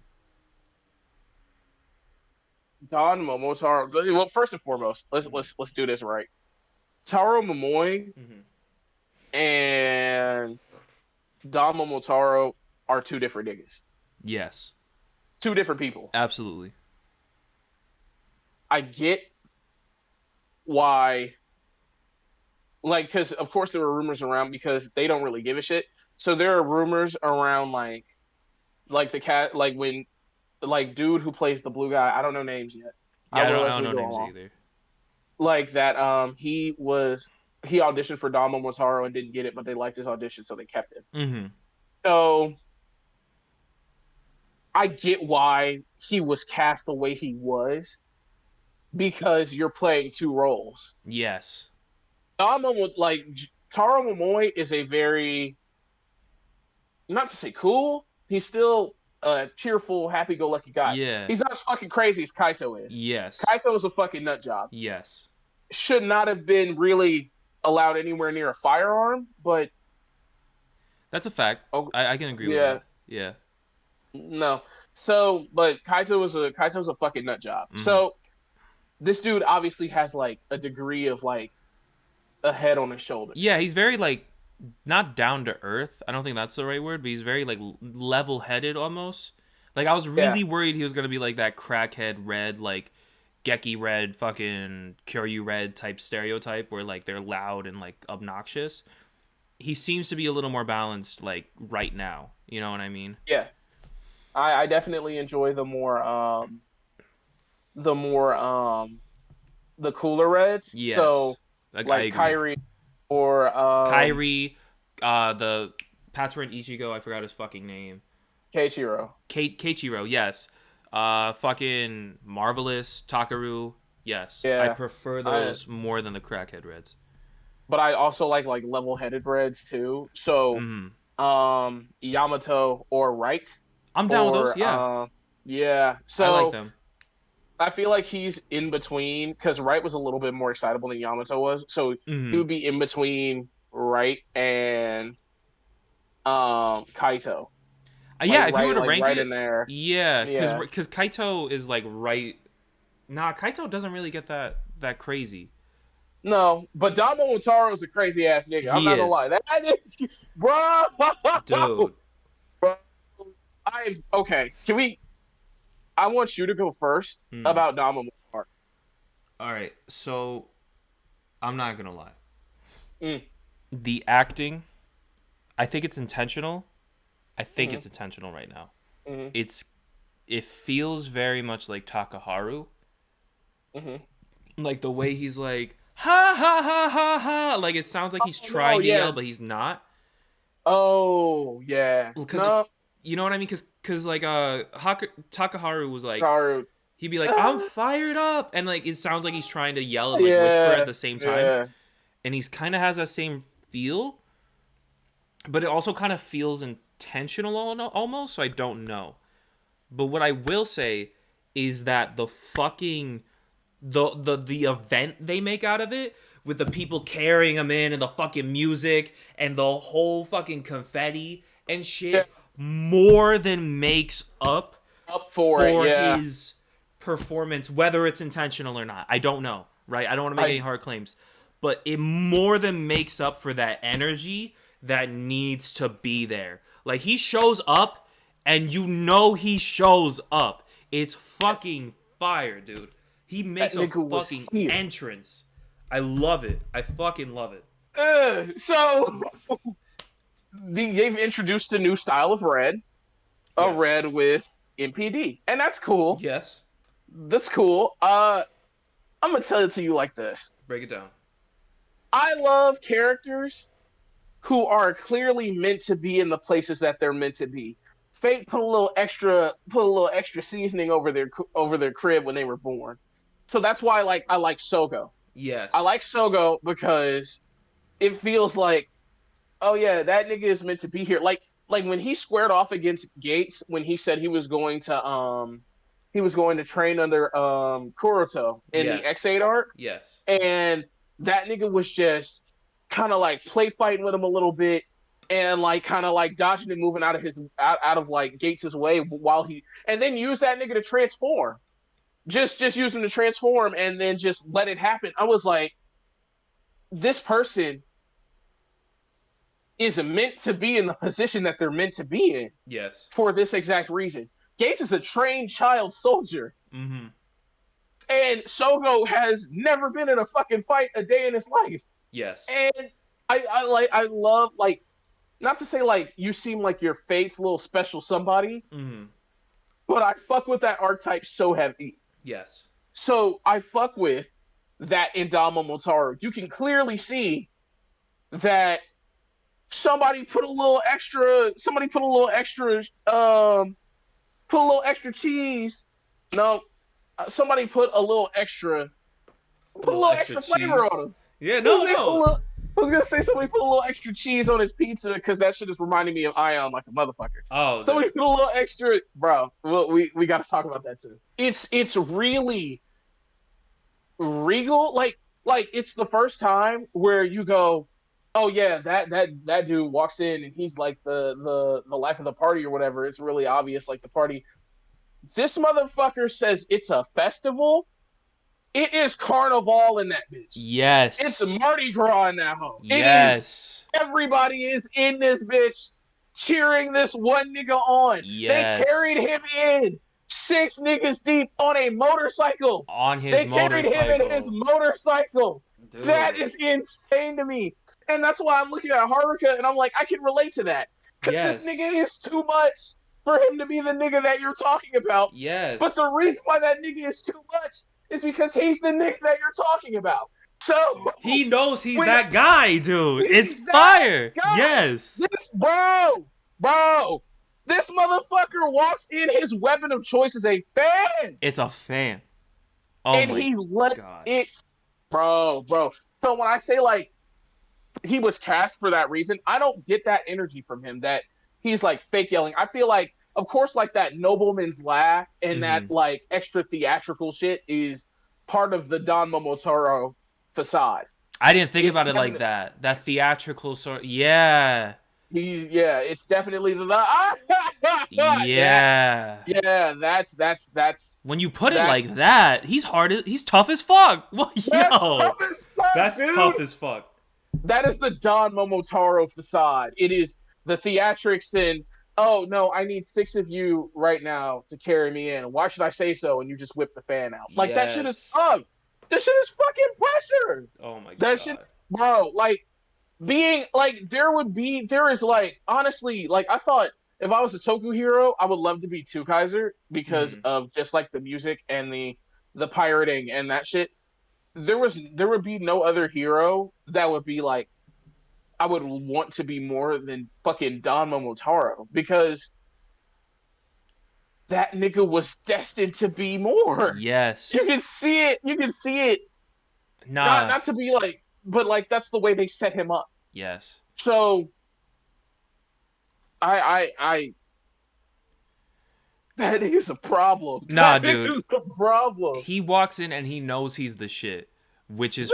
Don Momotaro. Well, first and foremost, let's do this right. Taro Momoe and Don Momotaro are 2 different niggas. Yes. 2 different people. Absolutely. I get why, like, because of course there were rumors around because they don't really give a shit. So there are rumors around like the cat, like when, like dude who plays the blue guy. I don't know names yet. Yeah, I don't know names either. Like that, he auditioned for Don Momotaro and didn't get it, but they liked his audition, so they kept him. Mm-hmm. So I get why he was cast the way he was, because you're playing 2 roles. Yes. Taro Momoe is a very, not to say cool, he's still a cheerful, happy-go-lucky guy. Yeah. He's not as fucking crazy as Kaito is. Yes. Kaito is a fucking nut job. Yes. Should not have been really allowed anywhere near a firearm, but that's a fact. I can agree with that. Yeah. No. So, but Kaito's a fucking nut job. Mm-hmm. So, this dude obviously has like a degree of like a head on his shoulder. Yeah, he's very like not down to earth. I don't think that's the right word, but he's very like level-headed almost. Like I was really worried he was gonna be like that crackhead red, like Geki red, fucking Kyoryu red type stereotype where like they're loud and like obnoxious. He seems to be a little more balanced like right now. You know what I mean? Yeah. I definitely enjoy the cooler reds. Yes. So like Kairi or Kairi, the Patron Ichigo, I forgot his fucking name. Keiichiro. Keiichiro, yes. Fucking Marvelous, Takaru. Yes. Yeah, I prefer those more than the crackhead reds. but I also like level-headed reds too. So, Mm. Yamato or Right, I'm down with those. or Yeah. yeah. I like So them. I feel like he's in between because Right was a little bit more excitable than Yamato was. So he Mm. would be in between Right and Kaito. Yeah, if you were to Like rank right it, in there. yeah, Yeah. because Kaito is like right. Nah, Kaito doesn't really get that crazy. No, but Damo Motaro is a crazy ass nigga. I'm He not gonna lie. is, That nigga, bro. dude. Bro, okay. Can we? I want you to go first about Damo Motaro. All right, so I'm not gonna lie. Mm. The acting, I think it's intentional. I think Mm-hmm. it's intentional right now. Mm-hmm. It feels very much like Takaharu. Mm-hmm. Like the way he's like ha ha ha ha ha. Like it sounds like he's trying to yell, but he's not. Oh yeah. Because you know what I mean? Because like Takaharu was like Haru. he'd be like I'm fired up, and like it sounds like he's trying to yell and like whisper at the same time. Yeah. And he's kind of has that same feel, but it also kind of feels intentional almost. So I don't know. But what I will say is that the fucking the event they make out of it, with the people carrying him in and the fucking music and the whole fucking confetti and shit, more than makes up for his performance, whether it's intentional or not. I don't know, right? I don't want to make any hard claims, but it more than makes up for that energy that needs to be there. Like, he shows up and you know he shows up. It's fucking fire, dude. He makes a fucking entrance. I love it. I fucking love it. So they've introduced a new style of red, red with MPD, and that's cool. Yes, that's cool. I'm gonna tell it to you like this. Break it down. I love characters who are clearly meant to be in the places that they're meant to be. Fate put a little extra seasoning over their crib when they were born. So that's why I like Sogo. Yes. I like Sogo because it feels like, oh yeah, that nigga is meant to be here. Like when he squared off against Gates when he said he was going to train under Kuroto in the X8 arc. Yes. And that nigga was just kind of like play fighting with him a little bit and like kind of like dodging and moving out of like Gates' way and then use that nigga to transform. Just use him to transform and then just let it happen. I was like, this person is meant to be in the position that they're meant to be in. Yes. For this exact reason. Gates is a trained child soldier. Mm-hmm. And Sogo has never been in a fucking fight a day in his life. Yes. And I love, like, not to say like you seem like your Fate's little special somebody, but I fuck with that archetype so heavy. Yes. So I fuck with that in Damo Motaro. You can clearly see that somebody put a little extra cheese. No, somebody put a little extra flavor on him. Yeah, no. I was gonna say somebody put a little extra cheese on his pizza because that shit is reminding me of Ion like a motherfucker. Oh, somebody put a little extra, bro. Well, we got to talk about that too. It's really regal. Like it's the first time where you go, oh yeah, that dude walks in and he's like the life of the party or whatever. It's really obvious, like the party. This motherfucker says it's a festival. It is carnival in that bitch. Yes. It's Mardi Gras in that hoe. Yes. Everybody is in this bitch cheering this one nigga on. Yes. They carried him in 6 niggas deep on a motorcycle. They carried him in his motorcycle. Dude. That is insane to me. And that's why I'm looking at Haruka and I'm like, I can relate to that. Because this nigga is too much for him to be the nigga that you're talking about. Yes. But the reason why that nigga is too much is because he's the nigga that you're talking about. So he knows he's that guy, dude. It's fire. Yes. This bro. This motherfucker walks in. His weapon of choice is a fan. It's a fan. and he lets it, bro. So when I say like he was cast for that reason, I don't get that energy from him that he's like fake yelling. I feel like, of course, like that nobleman's laugh and that like extra theatrical shit is part of the Don Momotaro facade. I didn't think about it like that. That theatrical sort. Yeah. It's definitely the yeah. That's when you put it like that, he's tough as fuck. Well, that's tough as fuck. That is the Don Momotaro facade. It is the theatrics and oh no, I need 6 of you right now to carry me in. Why should I say so? And you just whip the fan out. Like that shit is That shit is fucking pressure. Oh my god. That shit, bro. Like being like there is like honestly like I thought if I was a Toku hero I would love to be Tukaiser because of just like the music and the pirating and that shit. There would be no other hero that would be like I would want to be more than fucking Don Momotaro because that nigga was destined to be more. Yes. You can see it. Not to be like, but like that's the way they set him up. Yes. So I that is a problem. Nah, dude. That is a problem. He walks in and he knows he's the shit, which is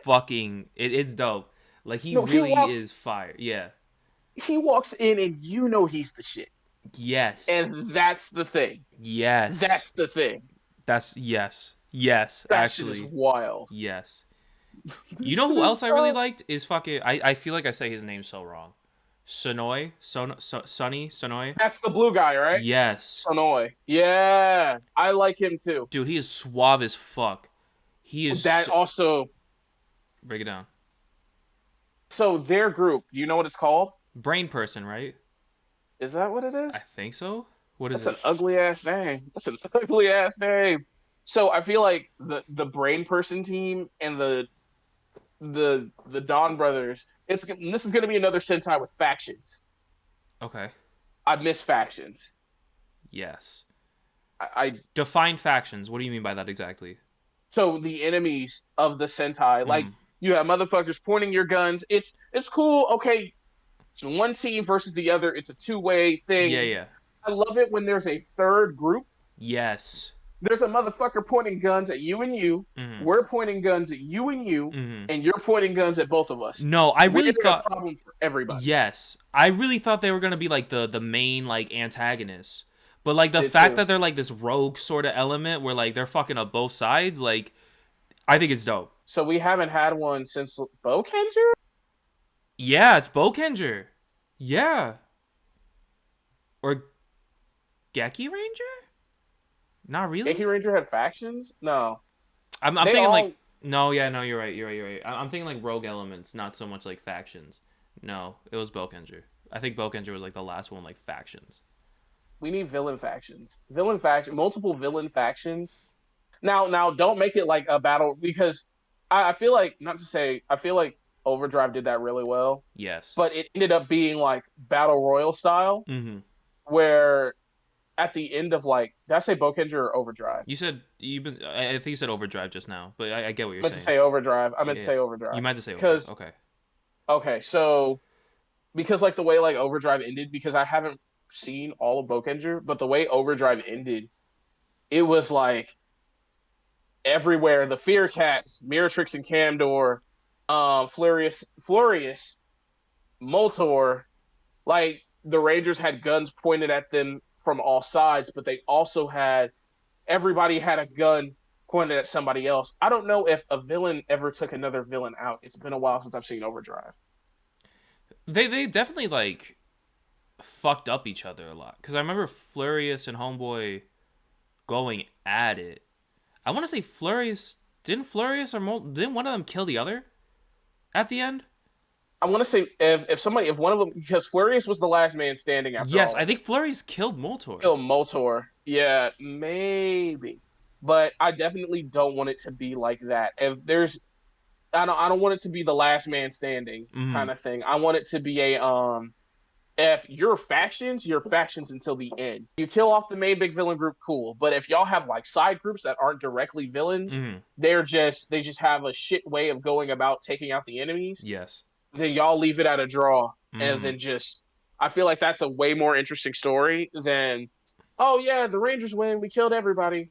fucking it's dope. Like he is fire. Yeah. He walks in and you know he's the shit. Yes. And that's the thing. Yes. That's the thing. That's yes. Yes, that actually. Shit is wild. Yes. You know who else I really liked is fucking I feel like I say his name so wrong. Sonoi? Sonoi? That's the blue guy, right? Yes. Sonoi. Yeah. I like him too. Dude, he is suave as fuck. He is also break it down. So their group, you know what it's called? Brain Person, right? Is that what it is? I think so. What is That's an ugly ass name. So I feel like the Brain Person team and the Don Brothers, this is gonna be another Sentai with factions. Okay. I miss factions. Yes. I define factions. What do you mean by that exactly? So the enemies of the Sentai, like you have motherfuckers pointing your guns. It's cool. Okay, one team versus the other. It's a two-way thing. Yeah. I love it when there's a third group. Yes. There's a motherfucker pointing guns at you and you. We're pointing guns at you and you, and you're pointing guns at both of us. No, I really thought a problem for everybody. Yes, I really thought they were gonna be like the main like antagonists, but like the fact that they're like this rogue sort of element where like they're fucking up both sides, like I think it's dope. So we haven't had one since Bokenger? Yeah, it's Bokenger. Yeah. Or Geki Ranger? Not really. Geki Ranger had factions? No. I'm thinking like no, you're right. I'm thinking like rogue elements, not so much like factions. No, it was Bokenger. I think Bokenger was like the last one like factions. We need villain factions. Multiple villain factions. Now don't make it like a battle because I feel like I feel like Overdrive did that really well. Yes. But it ended up being like battle royal style, where at the end of like, did I say Bokenger or Overdrive? I think you said Overdrive just now, but I get what you're saying. I meant to say Overdrive. I meant to say Overdrive. You meant to say Overdrive. Okay, so because like the way like Overdrive ended, because I haven't seen all of Bokenger, but the way Overdrive ended, it was like everywhere. The Fear Cats, Miratrix and Camdor, Florius, Moltor, like the Rangers had guns pointed at them from all sides, but they also everybody had a gun pointed at somebody else. I don't know if a villain ever took another villain out. It's been a while since I've seen Overdrive. They definitely like fucked up each other a lot, because I remember Florius and Homeboy going at it. I want to say didn't one of them kill the other at the end? I want to say if one of them, because Florius was the last man standing after Yes, all. I think Florius killed Moltor. Yeah, maybe. But I definitely don't want it to be like that. I don't want it to be the last man standing kind of thing. I want it to be a if you're factions until the end. You kill off the main big villain group, cool. But if y'all have like side groups that aren't directly villains, they just have a shit way of going about taking out the enemies. Yes. Then y'all leave it at a draw, and then just I feel like that's a way more interesting story than, oh yeah, the Rangers win, we killed everybody.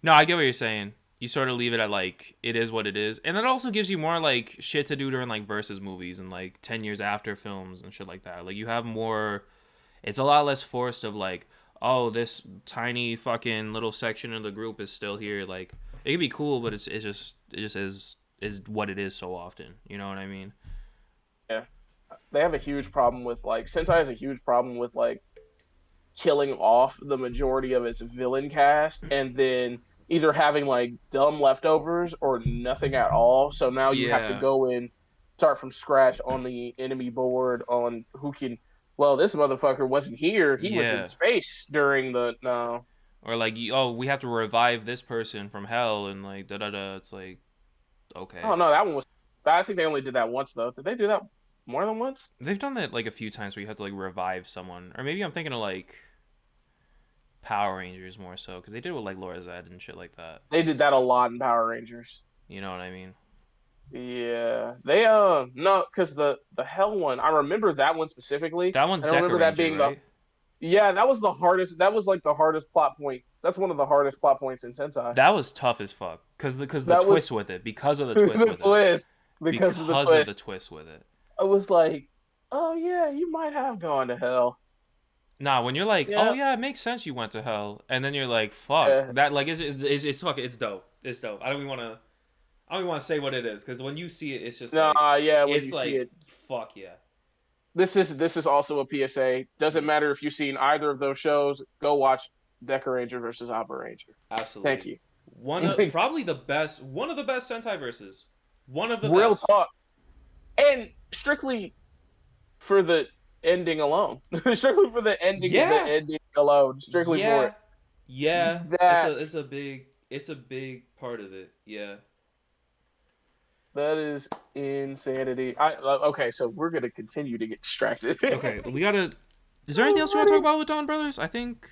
No, I get what you're saying. You sort of leave it at like it is what it is, and it also gives you more like shit to do during like versus movies and like 10 years after films and shit like that. Like you have more. It's a lot less forced of like, oh, this tiny fucking little section of the group is still here. Like it can be cool, but it just is what it is so often. You know what I mean? Yeah, they have a huge problem with like Sentai has a huge problem with like killing off the majority of its villain cast and then either having like dumb leftovers or nothing at all. So now you have to go in, start from scratch on the enemy board on who can. Well, this motherfucker wasn't here. He was in space during the no. Or like, oh, we have to revive this person from hell and like da da da. It's like, okay. Oh no, that one was. I think they only did that once though. Did they do that more than once? They've done that like a few times where you have to like revive someone, or maybe I'm thinking of like Power Rangers more so, because they did it with like Laura Zed and shit like that. They did that a lot in Power Rangers. You know what I mean? Yeah, they no, because the Hell one, I remember that one specifically. That one's I remember that being right? that was the hardest. That was like the hardest plot point. That's one of the hardest plot points in Sentai. That was tough as fuck because the twist with it, because of the twist with it, because of the twist with it. I was like, oh yeah, you might have gone to hell. Nah, when you're like, oh yeah, it makes sense you went to hell, and then you're like, fuck, that like it's fuck, it's dope. It's dope. I don't even want to say what it is, because when you see it, it's just when you like, see it, fuck yeah. This is also a PSA. Doesn't matter if you've seen either of those shows. Go watch Deca Ranger versus Ava Ranger. Absolutely. Thank you. One of the best Sentai verses. One of the real best. Talk, and strictly for the ending alone. Strictly for the ending. Yeah. The ending alone. Strictly for it. Yeah. It's a big part of it. Yeah. That is insanity. Okay, so we're gonna continue to get distracted. Okay, we gotta. Is there anything else you want to talk about with DonBrothers? I think.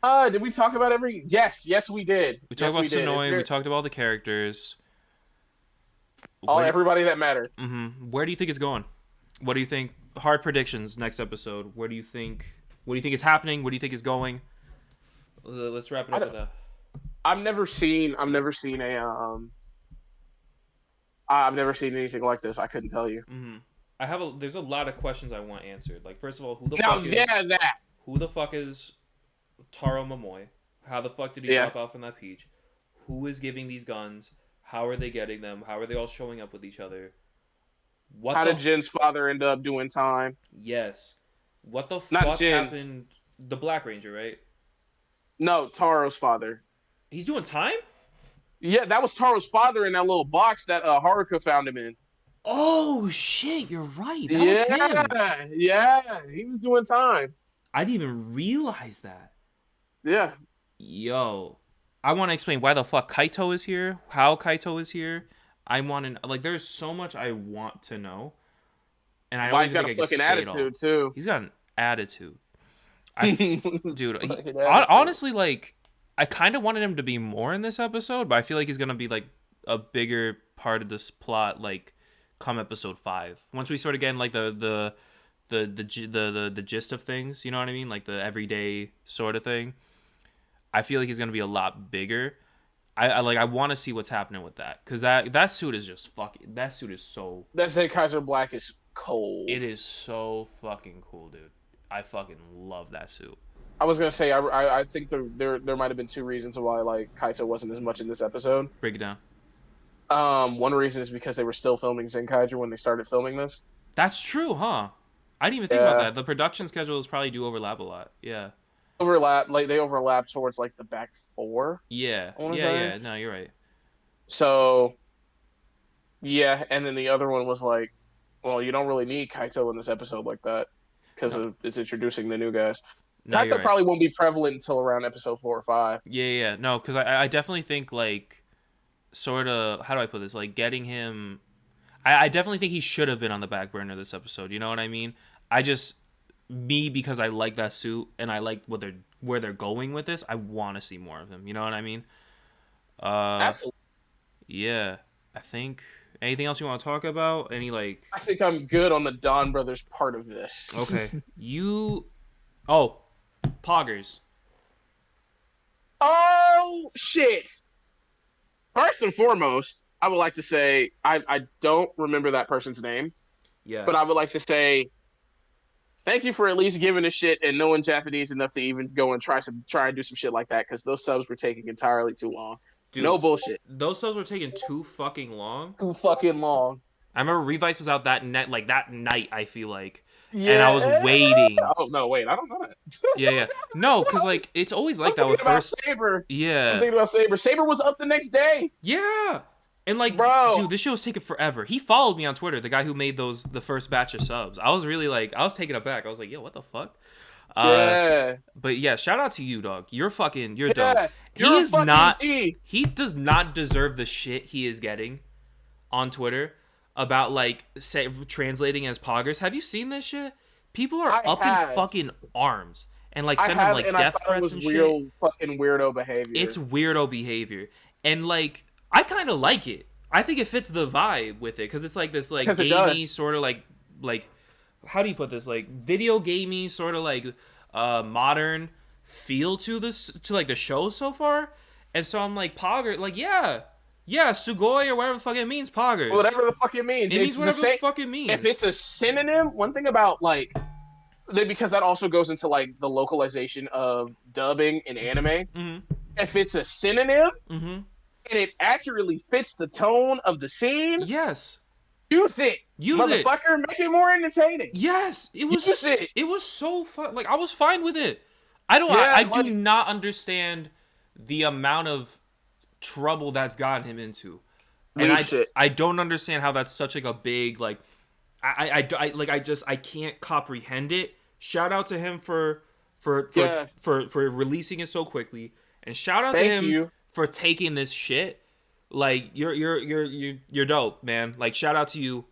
Did we talk about every? Yes, we did. We talked about Sonoy. We talked about all the characters. Everybody that mattered. Mm-hmm. Where do you think it's going? What do you think? Hard predictions next episode. Where do you think? What do you think is happening? What do you think is going? Let's wrap it up with that. I've never seen anything like this. I couldn't tell you. Mm-hmm. There's a lot of questions I want answered. Like, first of all, who the fuck is Taro Momoy? How the fuck did he drop out from that peach? Who is giving these guns? How are they getting them? How are they all showing up with each other? How did Jin's father end up doing time? Yes. What the fuck happened? The Black Ranger, right? No, Taro's father. He's doing time? Yeah, that was Taro's father in that little box that Haruka found him in. Oh shit, you're right. That was him. Yeah, he was doing time. I didn't even realize that. Yeah. Yo, I want to explain why the fuck Kaito is here, how Kaito is here. I want to like. There's so much I want to know, and I don't he's got a fucking attitude too. He's got an attitude. Dude, honestly, like, I kind of wanted him to be more in this episode, but I feel like he's gonna be like a bigger part of this plot, like, come episode 5. Once we sort of get in like the gist of things, you know what I mean, like the everyday sort of thing. I feel like he's gonna be a lot bigger. I want to see what's happening with that, because that suit is just fucking. That suit is so. That Zay Kaiser Black is cold. It is so fucking cool, dude. I fucking love that suit. I was gonna say I think there might have been 2 reasons why like Kaito wasn't as much in this episode. Break it down. One reason is because they were still filming Zenkaiger when they started filming this. That's true, huh? I didn't even think about that. The production schedules probably do overlap a lot. Yeah. They overlap towards like the back 4. Yeah. Yeah. No, you're right. So, yeah, and then the other one was like, well, you don't really need Kaito in this episode like that because it's introducing the new guys. No, Kaito probably won't be prevalent until around episode 4 or 5. Yeah. No, because I definitely think like, sort of, how do I put this? Like getting him. I definitely think he should have been on the back burner this episode. You know what I mean? me because I like that suit and I like where they're going with this. I want to see more of him. You know what I mean? Absolutely. Yeah. I think anything else you want to talk about? Any like? I think I'm good on the Don Brothers part of this. Okay. Poggers. Oh shit! First and foremost, I would like to say I don't remember that person's name. Yeah. But I would like to say thank you for at least giving a shit and knowing Japanese enough to even go and try and do some shit like that, because those subs were taking entirely too long. Dude, no bullshit. Those subs were taking too fucking long. Too fucking long. I remember Revice was out that night, I feel like. Yeah. And I was waiting. Oh no, wait, I don't know that. Yeah. No, because like it's always like I'm that with first. Saber. Yeah. I'm thinking about Saber. Saber was up the next day. Yeah. And like, bro, dude, this show was taking forever. He followed me on Twitter, the guy who made the first batch of subs. I was really like, I was taken aback. I was like, yo, what the fuck? Yeah. But yeah, shout out to you, dog. You're dope. He does not deserve the shit he is getting on Twitter about like translating as poggers. Have you seen this shit? People are in fucking arms and like sending like death threats and shit. Fucking weirdo behavior. It's weirdo behavior. And like, I kind of like it. I think it fits the vibe with it because it's like this like gamey sort of like how do you put this, like video gamey sort of like modern feel to this, to like the show so far. And so I'm like, pogger, like yeah, sugoi or whatever the fuck it means, pogger. Whatever the fuck it means. It means whatever the fuck it means. If it's a synonym, one thing about like, because that also goes into like the localization of dubbing in anime. Mm-hmm. If it's a synonym. Mm-hmm. And it accurately fits the tone of the scene. Yes. Use it. Motherfucker, make it more entertaining. Yes. It was so fun. Like, I was fine with it. I do not understand the amount of trouble that's gotten him into. And I don't understand how that's such like a big like I can't comprehend it. Shout out to him for releasing it so quickly. And shout out to him for taking this shit. Like you're dope, man. Like shout out to you.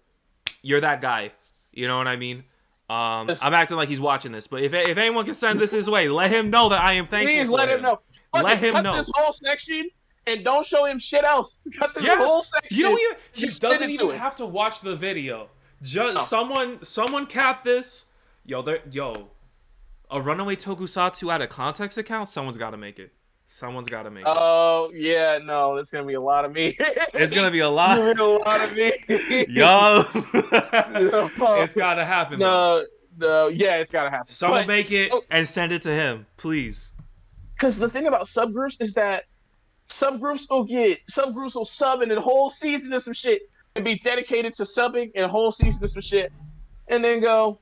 You're that guy. You know what I mean? I'm acting like he's watching this, but if anyone can send this his way, let him know that I am thankful. Please let him know. Let him know. Cut this whole section and don't show him shit else. Cut this whole section. He doesn't even have to watch the video. Just someone cap this. Yo, a Runaway Tokusatsu out of context account. Someone's got to make it. Oh, yeah, no, it's going to be a lot of me. It's going to be a lot. Of me. Yo. It's got to happen. No, yeah, it's got to happen. Someone make it and send it to him, please. Because the thing about subgroups is that subgroups will sub in a whole season of some shit and be dedicated to subbing in a whole season of some shit and then go,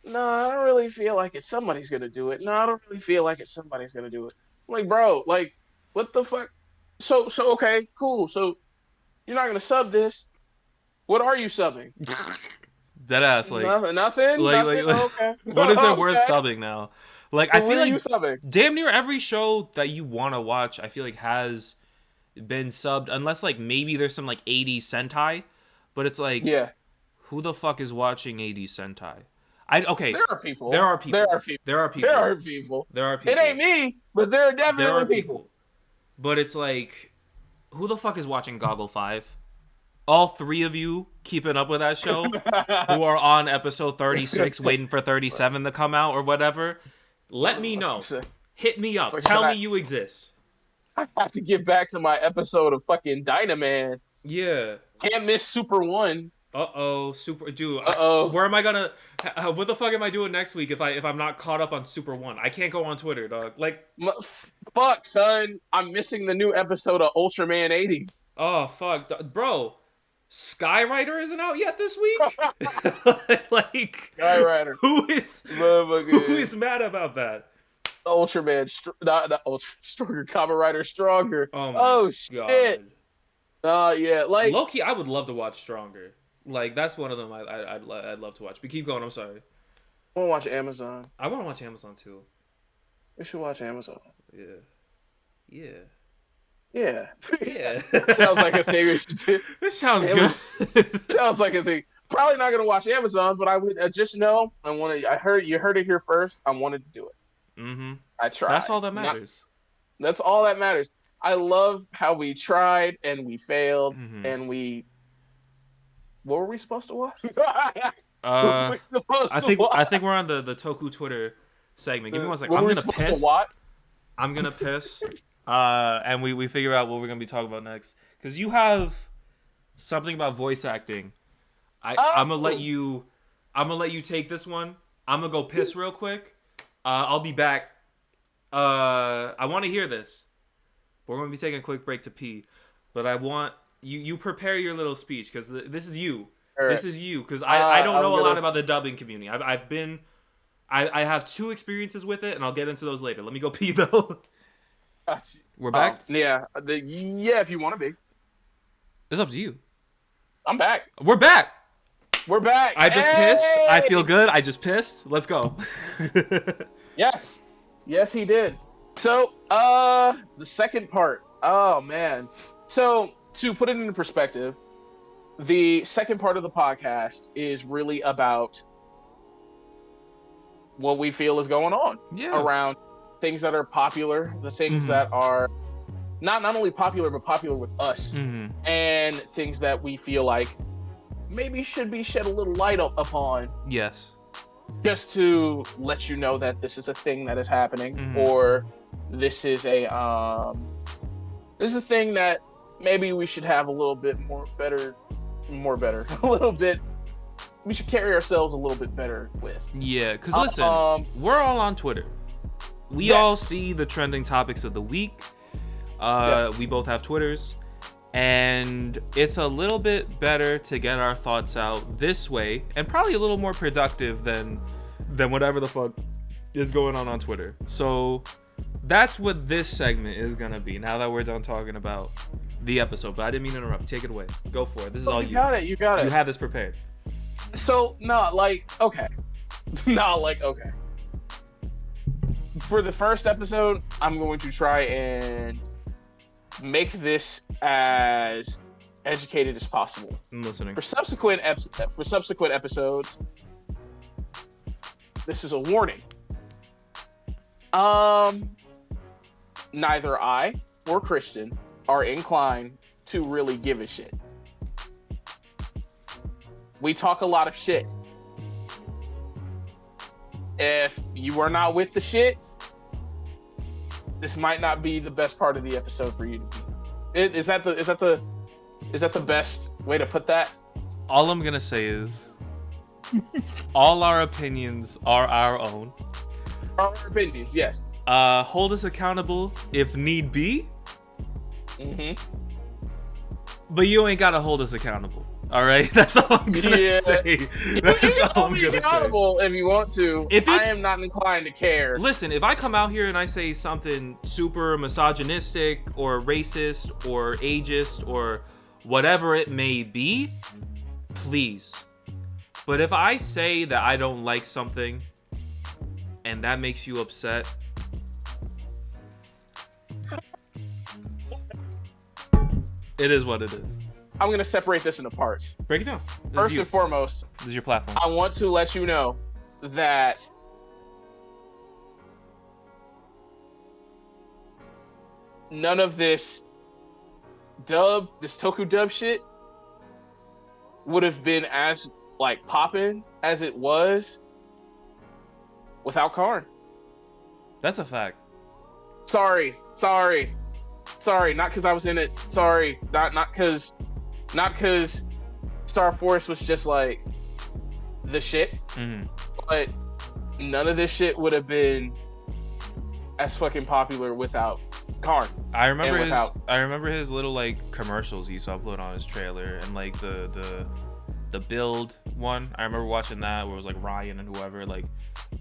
no, I don't really feel like it. Somebody's going to do it. No, I don't really feel like it. Somebody's going to do it. Like, bro, like, what the fuck? So okay, cool. So you're not gonna sub this. What are you subbing? Deadass, like nothing. Okay. What is it worth subbing now? Like, I feel like you subbing? Damn near every show that you want to watch, I feel like has been subbed, unless like maybe there's some like 80s Sentai, but it's like, who the fuck is watching 80s Sentai? There are people. It ain't me, but there are definitely people. But it's like, who the fuck is watching Goggle 5? All three of you keeping up with that show who are on episode 36 waiting for 37 to come out or whatever, let me know. Hit me up. Tell me you exist. I have to get back to my episode of fucking Dynaman. Yeah. Can't miss Super 1. Super dude. Where am I gonna? What the fuck am I doing next week if I'm not caught up on Super 1? I can't go on Twitter, dog. Like, fuck, son. I'm missing the new episode of Ultraman 80. Oh fuck, bro. Sky Rider isn't out yet this week. Like, Sky Rider. Who is mad about that? Ultraman, not Stronger. Kamen Rider Stronger. Oh God. Shit. Yeah, like Loki. I would love to watch Stronger. Like, that's one of them I'd love to watch. But keep going, I'm sorry. I want to watch Amazon. I want to watch Amazon, too. We should watch Amazon. Yeah. Sounds like a thing we should do. This sounds good. Sounds like a thing. probably not gonna watch Amazon, but I would just know you heard it here first. I wanted to do it. Mm-hmm. I tried. That's all that matters. That's all that matters. I love how we tried and we failed and we. What were we supposed to watch? I think we're on the Toku Twitter segment. Give me 1 second. I'm gonna piss. I'm gonna piss. And we figure out what we're gonna be talking about next. Because you have something about voice acting. I'm gonna let you take this one. I'm gonna go piss real quick. I'll be back. I want to hear this. We're gonna be taking a quick break to pee. But I want you prepare your little speech because this is you. Right. This is you because I don't know a lot about the dubbing community. I have 2 experiences with it, and I'll get into those later. Let me go pee though. We're back. Yeah, if you want to be. It's up to you. I'm back. We're back. We're back. I just pissed. I feel good. I just pissed. Let's go. Yes, he did. So, the second part. Oh man. So to put it into perspective, the second part of the podcast is really about what we feel is going on around things that are popular, the things that are not only popular, but popular with us, and things that we feel like maybe should be shed a little light upon. Yes. Just to let you know that this is a thing that is happening, or this is a thing that maybe we should have a little bit better, a little bit. We should carry ourselves a little bit better with. Yeah, because listen, we're all on Twitter. We all see the trending topics of the week. We both have Twitters, and it's a little bit better to get our thoughts out this way, and probably a little more productive than whatever the fuck is going on Twitter. So that's what this segment is gonna be. Now that we're done talking about the episode, but I didn't mean to interrupt. Take it away. Go for it. This is all you. You got it. You have this prepared. So okay. For the first episode, I'm going to try and make this as educated as possible. I'm listening. For subsequent episodes, this is a warning. Neither I or Christian are inclined to really give a shit. We talk a lot of shit. If you are not with the shit, this might not be the best part of the episode for you to be. Is that the best way to put that? All I'm gonna say is, all our opinions are our own. Our opinions, yes. Hold us accountable if need be. But you ain't gotta hold us accountable. All right, that's all I'm gonna say. That's all I'm gonna say. Accountable if you want to. I am not inclined to care. Listen, if I come out here and I say something super misogynistic or racist or ageist or whatever it may be, please. But if I say that I don't like something and that makes you upset, it is what it is. I'm going to separate this into parts. Break it down. First and foremost, this is your platform. I want to let you know that none of this Toku dub shit would have been as poppin' as it was without Karn. That's a fact. Sorry, not because I was in it. Sorry, not because Star Force was just the shit. But none of this shit would have been as fucking popular without Karn. I remember his little commercials he used to upload on his trailer, and the build one. I remember watching that where it was Ryan and whoever.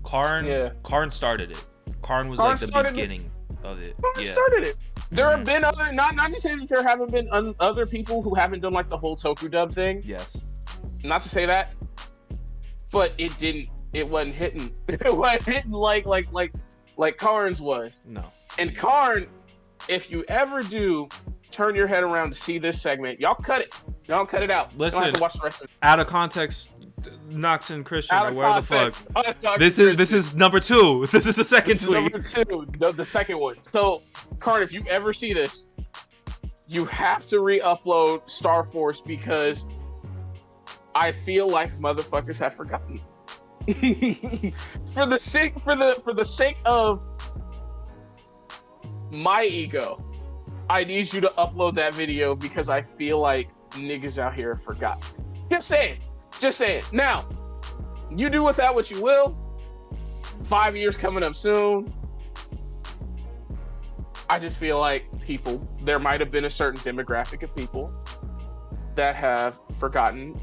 Karn started it. Karn was the beginning of it. Karn started it. There have been other, not to say that there haven't been other people who haven't done the whole Toku dub thing. Yes. Not to say that, but it wasn't hitting. It wasn't hitting like Karn's was. No. And Karn, if you ever do turn your head around to see this segment, y'all cut it. No, cut it out. Listen, I don't have to watch the rest of it. Out of context, Nox and Christian, Out or of where the context. fuck? This is number 2. This is the second tweet. Number 2, the second one. So, Karn, if you ever see this, you have to re-upload Star Force because I feel like motherfuckers have forgotten. for the sake of my ego, I need you to upload that video because I feel like niggas out here forgot. Just saying. Now, you do with that what you will. 5 years coming up soon. I just feel like there might have been a certain demographic of people that have forgotten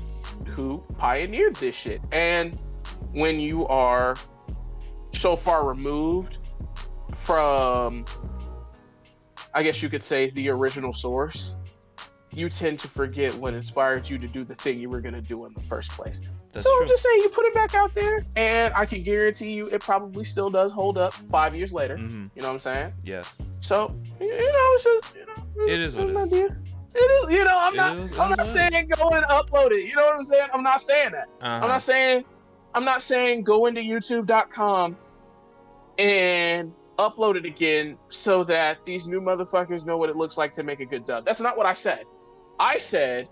who pioneered this shit. And when you are so far removed from, I guess you could say, the original source, you tend to forget what inspired you to do the thing you were going to do in the first place. That's so true. I'm just saying, you put it back out there, and I can guarantee you it probably still does hold up 5 years later. Mm-hmm. You know what I'm saying? Yes. So, it's just, It is what it is. It is, I'm not saying go and upload it. You know what I'm saying? I'm not saying that. Uh-huh. I'm not saying go into youtube.com and upload it again so that these new motherfuckers know what it looks like to make a good dub. That's not what I said. I said,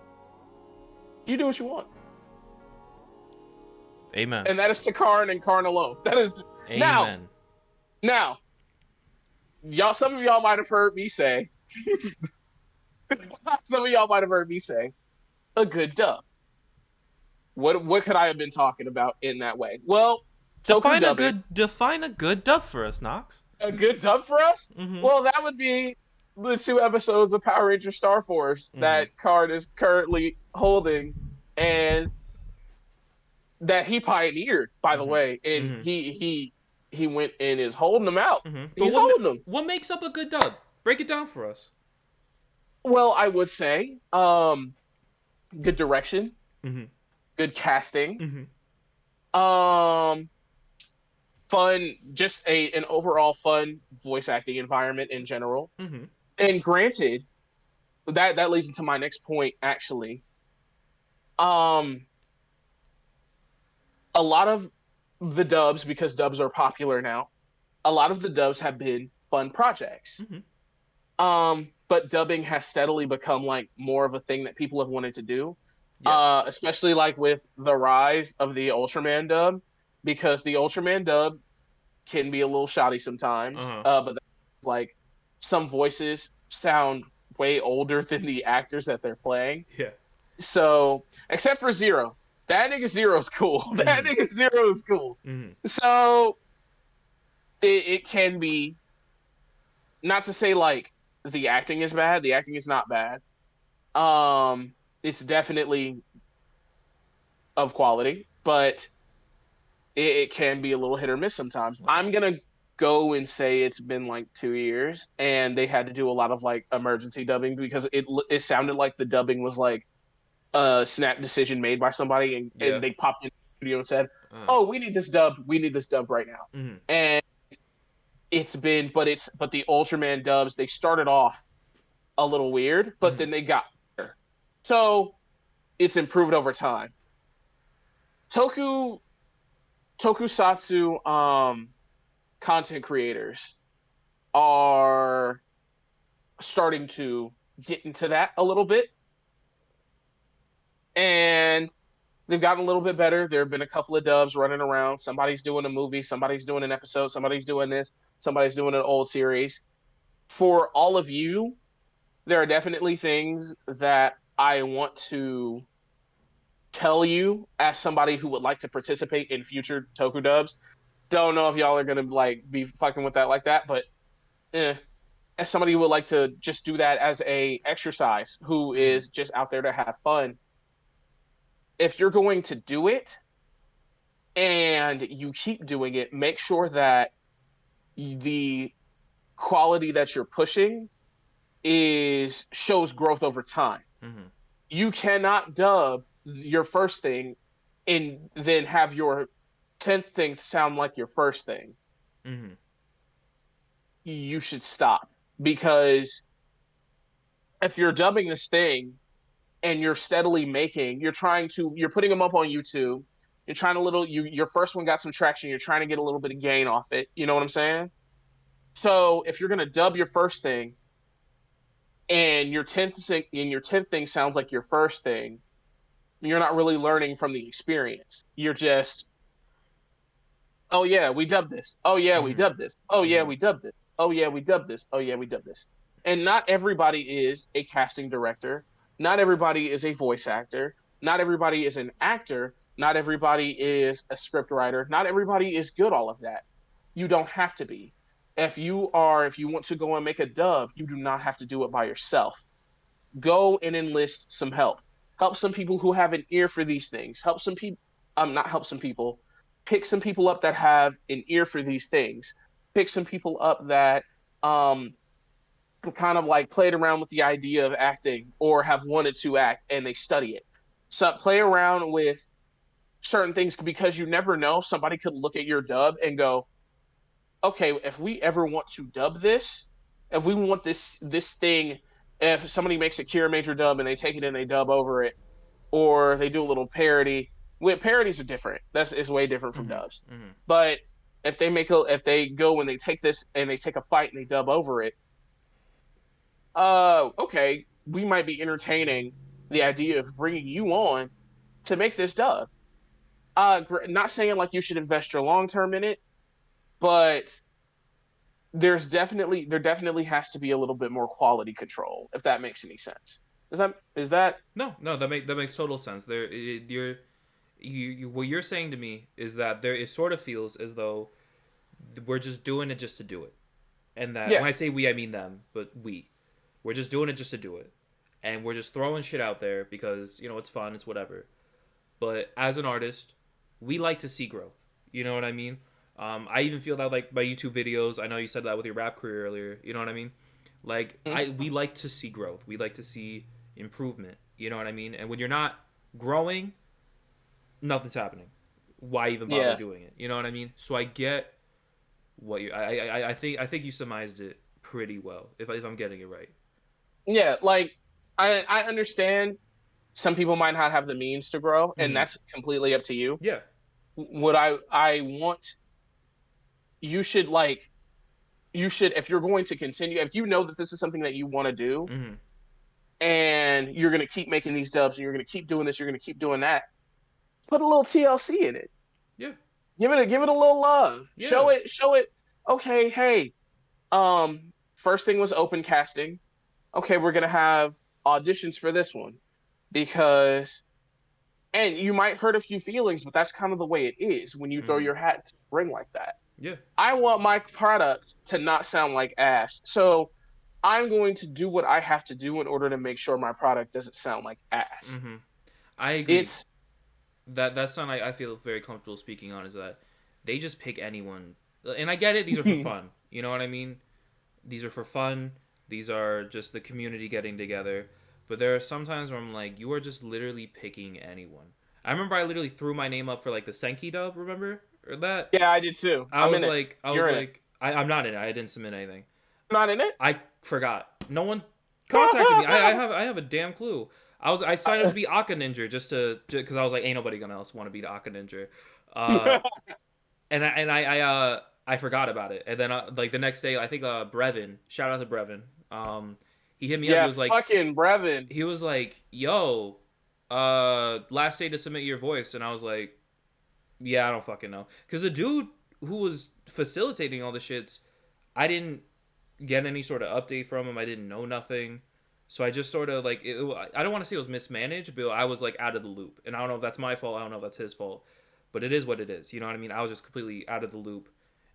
you do what you want. Amen. And that is to Karn and Karn alone. That is Amen. Now, some of y'all might have heard me say a good dub. What could I have been talking about in that way? Well, define a good dub for us, Nox. A good dub for us? Mm-hmm. Well, that would be the 2 episodes of Power Ranger Star Force that Karn is currently holding, and that he pioneered, by the way, and he went and is holding them out. He's holding them. What makes up a good dub? Break it down for us. Well, I would say good direction, good casting, fun, just an overall fun voice acting environment in general. And granted, that leads into my next point, actually. A lot of the dubs, because dubs are popular now, a lot of the dubs have been fun projects. But dubbing has steadily become like more of a thing that people have wanted to do. Yes. Especially like with the rise of the Ultraman dub, because the Ultraman dub can be a little shoddy sometimes. But like some voices sound way older than the actors that they're playing. Yeah. So, except for Zero. That nigga Zero's cool. That nigga Zero's cool. So, it can be, not to say like the acting is bad. The acting is not bad. It's definitely of quality, but it can be a little hit or miss sometimes. I'm gonna go and say it's been like 2 years, and they had to do a lot of like emergency dubbing because it sounded like the dubbing was like a snap decision made by somebody, and they popped in the studio and said, "Oh, we need this dub. We need this dub right now." And it's been, but the Ultraman dubs, they started off a little weird, but then they got better. So it's improved over time. Tokusatsu content creators are starting to get into that a little bit, and they've gotten a little bit better. There have been a couple of dubs running around. Somebody's doing a movie, somebody's doing an episode, somebody's doing this, somebody's doing an old series. For all of you, there are definitely things that I want to tell you as somebody who would like to participate in future Toku dubs. Don't know if y'all are gonna like be fucking with that like that, but as somebody who would like to just do that as a exercise, who is just out there to have fun, if you're going to do it and you keep doing it, make sure that the quality that you're pushing shows growth over time. You cannot dub your first thing and then have your 10th thing sound like your first thing. You should stop, because if you're dubbing this thing and you're steadily you're putting them up on YouTube. You're trying your first one got some traction. You're trying to get a little bit of gain off it. You know what I'm saying? So if you're gonna dub your first thing, and your 10th thing sounds like your first thing, you're not really learning from the experience. You're just, oh yeah, we dubbed this. Oh yeah, we dubbed this. Oh yeah, we dubbed this. Oh yeah, we dubbed this. Oh yeah, we dubbed this. And not everybody is a casting director. Not everybody is a voice actor. Not everybody is an actor. Not everybody is a script writer. Not everybody is good all of that. You don't have to be. If you want to go and make a dub, you do not have to do it by yourself. Go and enlist some help. Help some people who have an ear for these things. Not help some people. Pick some people up that have an ear for these things. Pick some people up that kind of like played around with the idea of acting or have wanted to act and they study it. So play around with certain things because you never know. Somebody could look at your dub and go, okay, if we ever want to dub this, if we want this thing, if somebody makes a Kira Major dub and they take it and they dub over it, or they do a little parody. Parodies are different. Is way different from dubs. Mm-hmm. But if they go and they take this and they take a fight and they dub over it, okay, we might be entertaining the idea of bringing you on to make this dub. Not saying like you should invest your long term in it, but there definitely has to be a little bit more quality control, if that makes any sense. Is that No, that makes total sense. What you're saying to me is that it sort of feels as though we're just doing it just to do it, and that when I say we, I mean them, but we're just doing it just to do it, and we're just throwing shit out there because it's fun, it's whatever. But as an artist, we like to see growth. You know what I mean? I even feel that like my YouTube videos. I know you said that with your rap career earlier. You know what I mean? Like we like to see growth. We like to see improvement. You know what I mean? And when you're not growing, nothing's happening. Why even bother doing it? You know what I mean? So I get what you. I think you surmised it pretty well. If I'm getting it right. Yeah, like I understand. Some people might not have the means to grow, and that's completely up to you. Yeah. What I want. You should if you're going to continue, if you know that this is something that you want to do, and you're going to keep making these dubs, and you're going to keep doing this, you're going to keep doing that, put a little TLC in it. Yeah. Give it a little love. Yeah. Show it. Okay, hey, first thing was open casting. Okay, we're going to have auditions for this one and you might hurt a few feelings, but that's kind of the way it is when you throw your hat to the ring like that. Yeah. I want my product to not sound like ass. So I'm going to do what I have to do in order to make sure my product doesn't sound like ass. Mm-hmm. I agree. That's something I feel very comfortable speaking on, is that they just pick anyone. And I get it. These are for fun. You know what I mean? These are for fun. These are just the community getting together. But there are some times where I'm like, you are just literally picking anyone. I remember I literally threw my name up for like the Senki dub, remember? Or that? Yeah, I did too. I'm not in it. I didn't submit anything. Not in it? I forgot. No one contacted me. I have a damn clue. I signed up to be Aka Ninja just because I was like, ain't nobody gonna else want to be the Aka Ninja. And I forgot about it. And then like the next day, I think Brevin, shout out to Brevin. He hit me up. He was like, fucking Brevin. He was like, yo, last day to submit your voice. And I was like, yeah, I don't fucking know. Because the dude who was facilitating all the shits, I didn't get any sort of update from him. I didn't know nothing. So I just sort of like, I don't want to say it was mismanaged, but I was like out of the loop. And I don't know if that's my fault. I don't know if that's his fault. But it is what it is. You know what I mean? I was just completely out of the loop.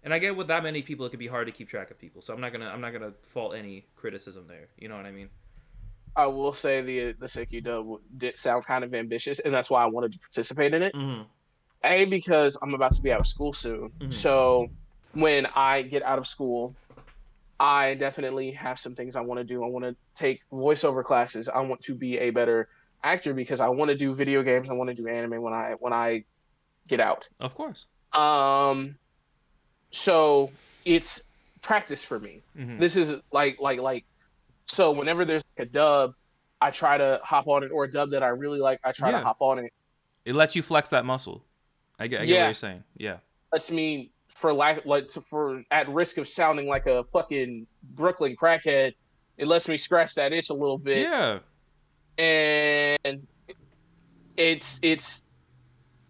And I get with that many people, it could be hard to keep track of people. So I'm not gonna fault any criticism there. You know what I mean? I will say the Senki dub did sound kind of ambitious, and that's why I wanted to participate in it. Mm-hmm. Because I'm about to be out of school soon. Mm-hmm. So when I get out of school, I definitely have some things I want to do. I want to take voiceover classes. I want to be a better actor because I want to do video games. I want to do anime when I get out. Of course. So it's practice for me. Mm-hmm. This is like so whenever there's like a dub I try to hop on it, or a dub that I really like, I try to hop on it. It lets you flex that muscle. I get what you're saying. Yeah. Lets me, for at risk of sounding like a fucking Brooklyn crackhead, it lets me scratch that itch a little bit. Yeah. And it's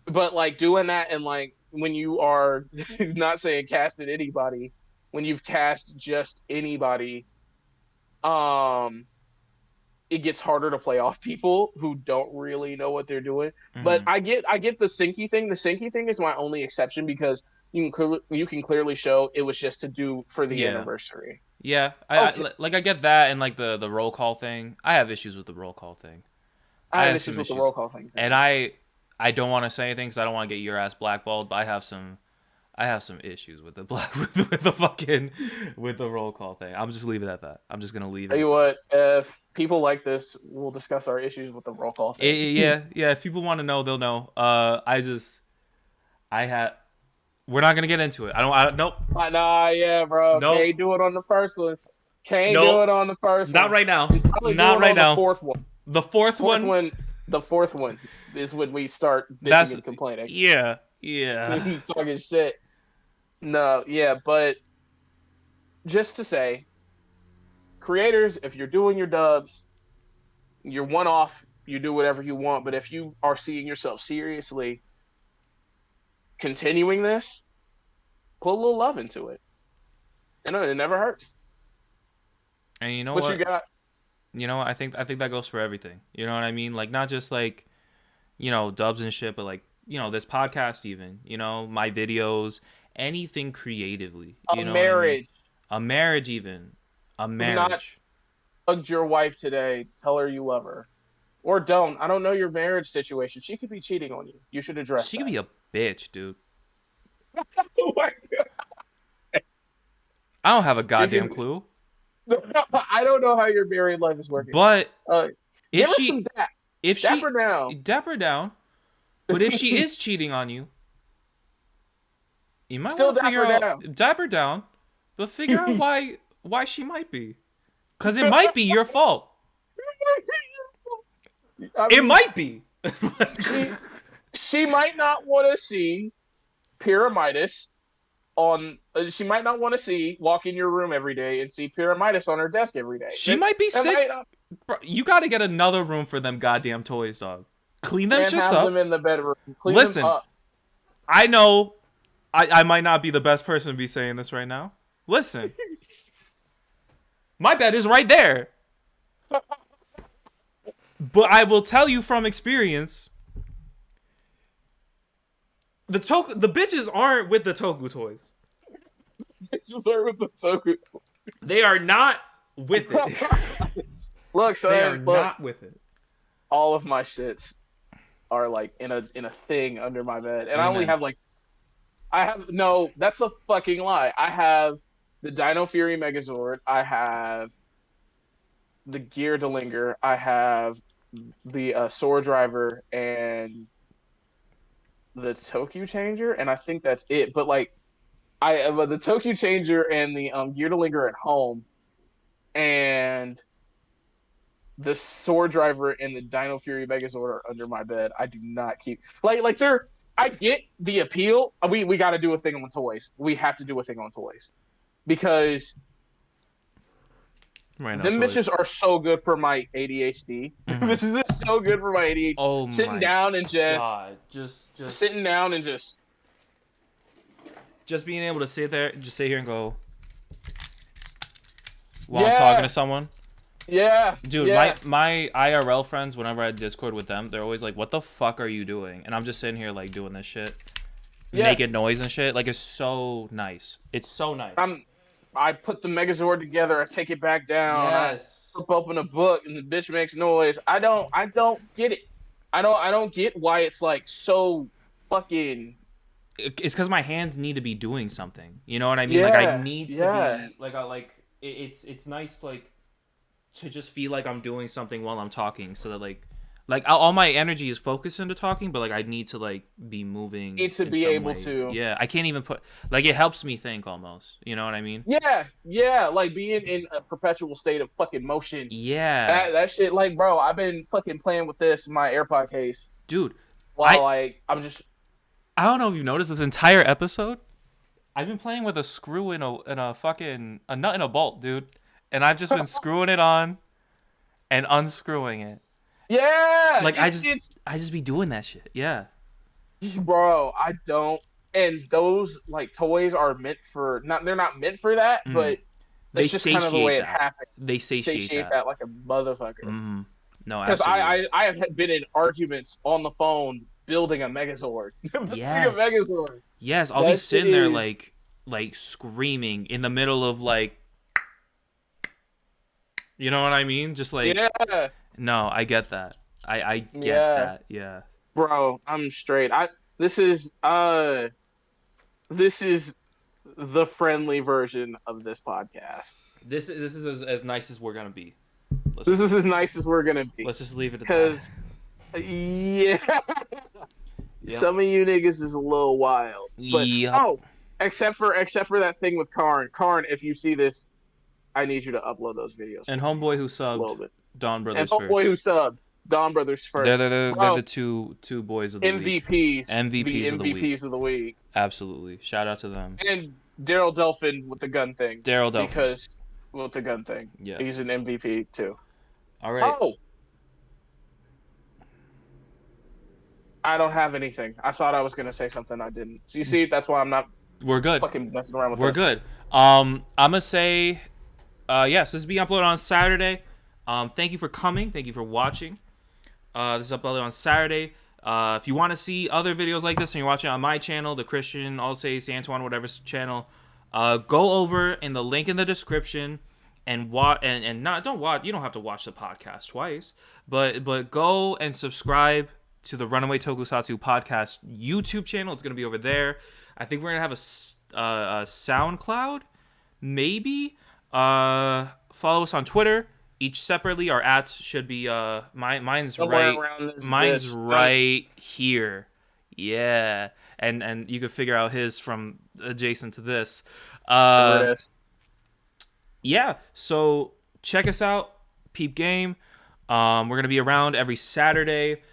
but like doing that, and like when you are not saying casted anybody, when you've cast just anybody, it gets harder to play off people who don't really know what they're doing. But I get the Sinky thing. The Sinky thing is my only exception, because you can clearly show it was just to do for the anniversary. Yeah, I get that, and like the roll call thing. I have issues with the roll call thing. I have issues with the roll call thing. And I don't want to say anything because I don't want to get your ass blackballed, but I have some issues with the with the roll call thing. I'm just leave it at that. I'm just gonna leave it. Tell you what, if people like this, we'll discuss our issues with the roll call thing. Yeah. If people want to know, they'll know. We're not gonna get into it. Nope. Nah, yeah, bro. Nope. Can't do it on the first one. Can't do it on the first one. Not right now. Not right now. The fourth one. The fourth one. The fourth one is when we start bitching and complaining. Yeah. Talking shit. No, yeah, but just to say, creators, if you're doing your dubs, you're one off, you do whatever you want, but if you are seeing yourself seriously continuing this, put a little love into it. I know it never hurts. And you know what? You got? You know, I think that goes for everything. You know what I mean? Like, not just like, you know, dubs and shit, but like, you know, this podcast even, you know, my videos, anything creatively. You know marriage. I mean? A marriage even. A marriage. Hugged your wife today. Tell her you love her. Or don't. I don't know your marriage situation. She could be cheating on you. You should address She could be a bitch, dude. Oh my God. I don't have a goddamn clue. I don't know how your married life is working. But give her some dap her down. But if she is cheating on you, you might want to figure out dap her down, but figure out why she might be, because it might be your fault. It might be. She might not want to see Pyramidas on. She might not want to walk in your room every day and see Pyramidas on her desk every day. She might be sick. Bro, you got to get another room for them goddamn toys, dog. Clean them shits have up. Them in the bedroom. Listen, them up. I know I might not be the best person to be saying this right now. Listen. My bed is right there. But I will tell you from experience, the bitches aren't with the Toku toys. Bitches are with the Toku toys. They are not with it. Look, son, they are not with it. All of my shits are like in a thing under my bed, and I only have that's a fucking lie. I have the Dino Fury Megazord, I have the Gear Delinger, I have the Sword Driver, and the Tokyo Changer, and I think that's it. But like, I have the Tokyo Changer and the Gear Delinger at home, and the Sword Driver and the Dino Fury Megazord are under my bed. I do not keep like they're. I get the appeal. We got to do a thing on toys. We have to do a thing on toys because them bitches are so good for my ADHD. This is so good for my ADHD. Oh sitting down and just sitting down and just being able to sit here and go while I'm talking to someone. Yeah, dude, my IRL friends, whenever I had Discord with them, they're always like, "What the fuck are you doing?" And I'm just sitting here like doing this shit, making noise and shit. Like, it's so nice. It's so nice. I put the Megazord together. I take it back down. Yes. I flip open a book and the bitch makes noise. I don't get it. I don't get why it's like so fucking. It's because my hands need to be doing something. You know what I mean? Like, I need to be it's nice like to just feel like I'm doing something while I'm talking, so that like like all my energy is focused into talking, but like I need to like be moving. Need to be able to. Yeah, I can't even put like it helps me think almost. You know what I mean? Yeah, like being in a perpetual state of fucking motion. Yeah, that shit. Like, bro, I've been fucking playing with this in my AirPod case, dude. While I'm just. I don't know if you've noticed this entire episode. I've been playing with a screw in a fucking a nut in a bolt, dude, and I've just been screwing it on and unscrewing it. Yeah, like I just be doing that shit. Yeah, bro, I don't. And those like toys are meant for they're not meant for that, but it's just kind of the way it happens. They satiate that like a motherfucker. Mm-hmm. No, because I have been in arguments on the phone building a Megazord. Yes, a Megazord. Yes, I'll be sitting there like screaming in the middle of like, you know what I mean? Just like No, I get that. I get that. Yeah. Bro, I'm straight. This is the friendly version of this podcast. This is as nice as we're gonna be. This is as nice as we're gonna be. Let's just leave it at that. Yep. Some of you niggas is a little wild. But except for that thing with Karn. Karn, if you see this, I need you to upload those videos. And homeboy who subbed DonBrothers first. And homeboy who subbed DonBrothers first. They're the two boys of the MVPs. Week. MVPs of the week. Absolutely. Shout out to them. And Daryl Delphin with the gun thing. Daryl Delphin. Because with the gun thing. Yeah. He's an MVP too. All right. Oh. I don't have anything. I thought I was gonna say something I didn't. So you see, that's why I'm not. We're good. Fucking messing around with. We're good. I'm gonna say, yes, this is being uploaded on Saturday. Thank you for coming. Thank you for watching. This is uploaded on Saturday. If you want to see other videos like this and you're watching on my channel, the Christian, Antwan, whatever channel, go over in the link in the description and watch. And not don't watch. You don't have to watch the podcast twice, but go and subscribe to the Runaway Tokusatsu Podcast YouTube channel. It's going to be over there. I think we're going to have a SoundCloud, maybe. Follow us on Twitter. Each separately. Our @s should be mine's right here. Yeah. And you can figure out his from adjacent to this. Yeah. So check us out. Peep Game. We're going to be around every Saturday.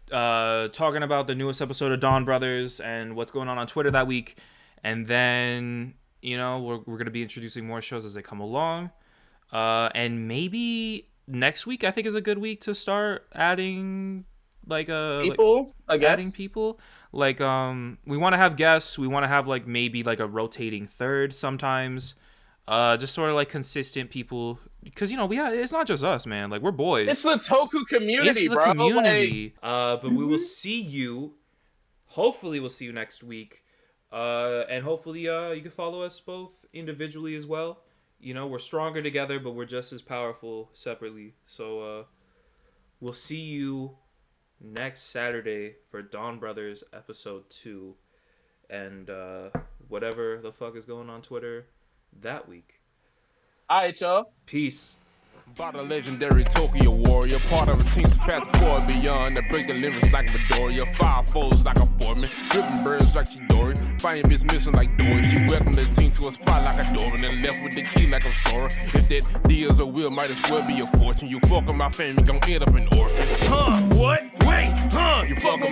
Talking about the newest episode of DonBrothers and what's going on Twitter that week. And then, we're going to be introducing more shows as they come along. And maybe next week, I think, is a good week to start adding people, I guess. Adding people. Like, we want to have guests. We want to have maybe a rotating third sometimes. Just sort of consistent people. Because, it's not just us, man. We're boys. It's the Toku community, bro. It's the community. But we will see you. Hopefully, we'll see you next week. And hopefully, you can follow us both individually as well. We're stronger together, but we're just as powerful separately. So, we'll see you next Saturday for DonBrothers episode 2. And whatever the fuck is going on Twitter that week. Alright, y'all. Peace. About a legendary Tokyo warrior, part of a team surpassed far beyond, that break the limits like Midoriya, five foes like a foreman, dripping birds like Chidori, finding bits missing like Dory. She welcomed the team to a spot like a door and then left with the key like a Sora. If that deal's a will, might as well be a fortune. You fuck with my family, gon' end up an orphan. What? Wait, you fuck with my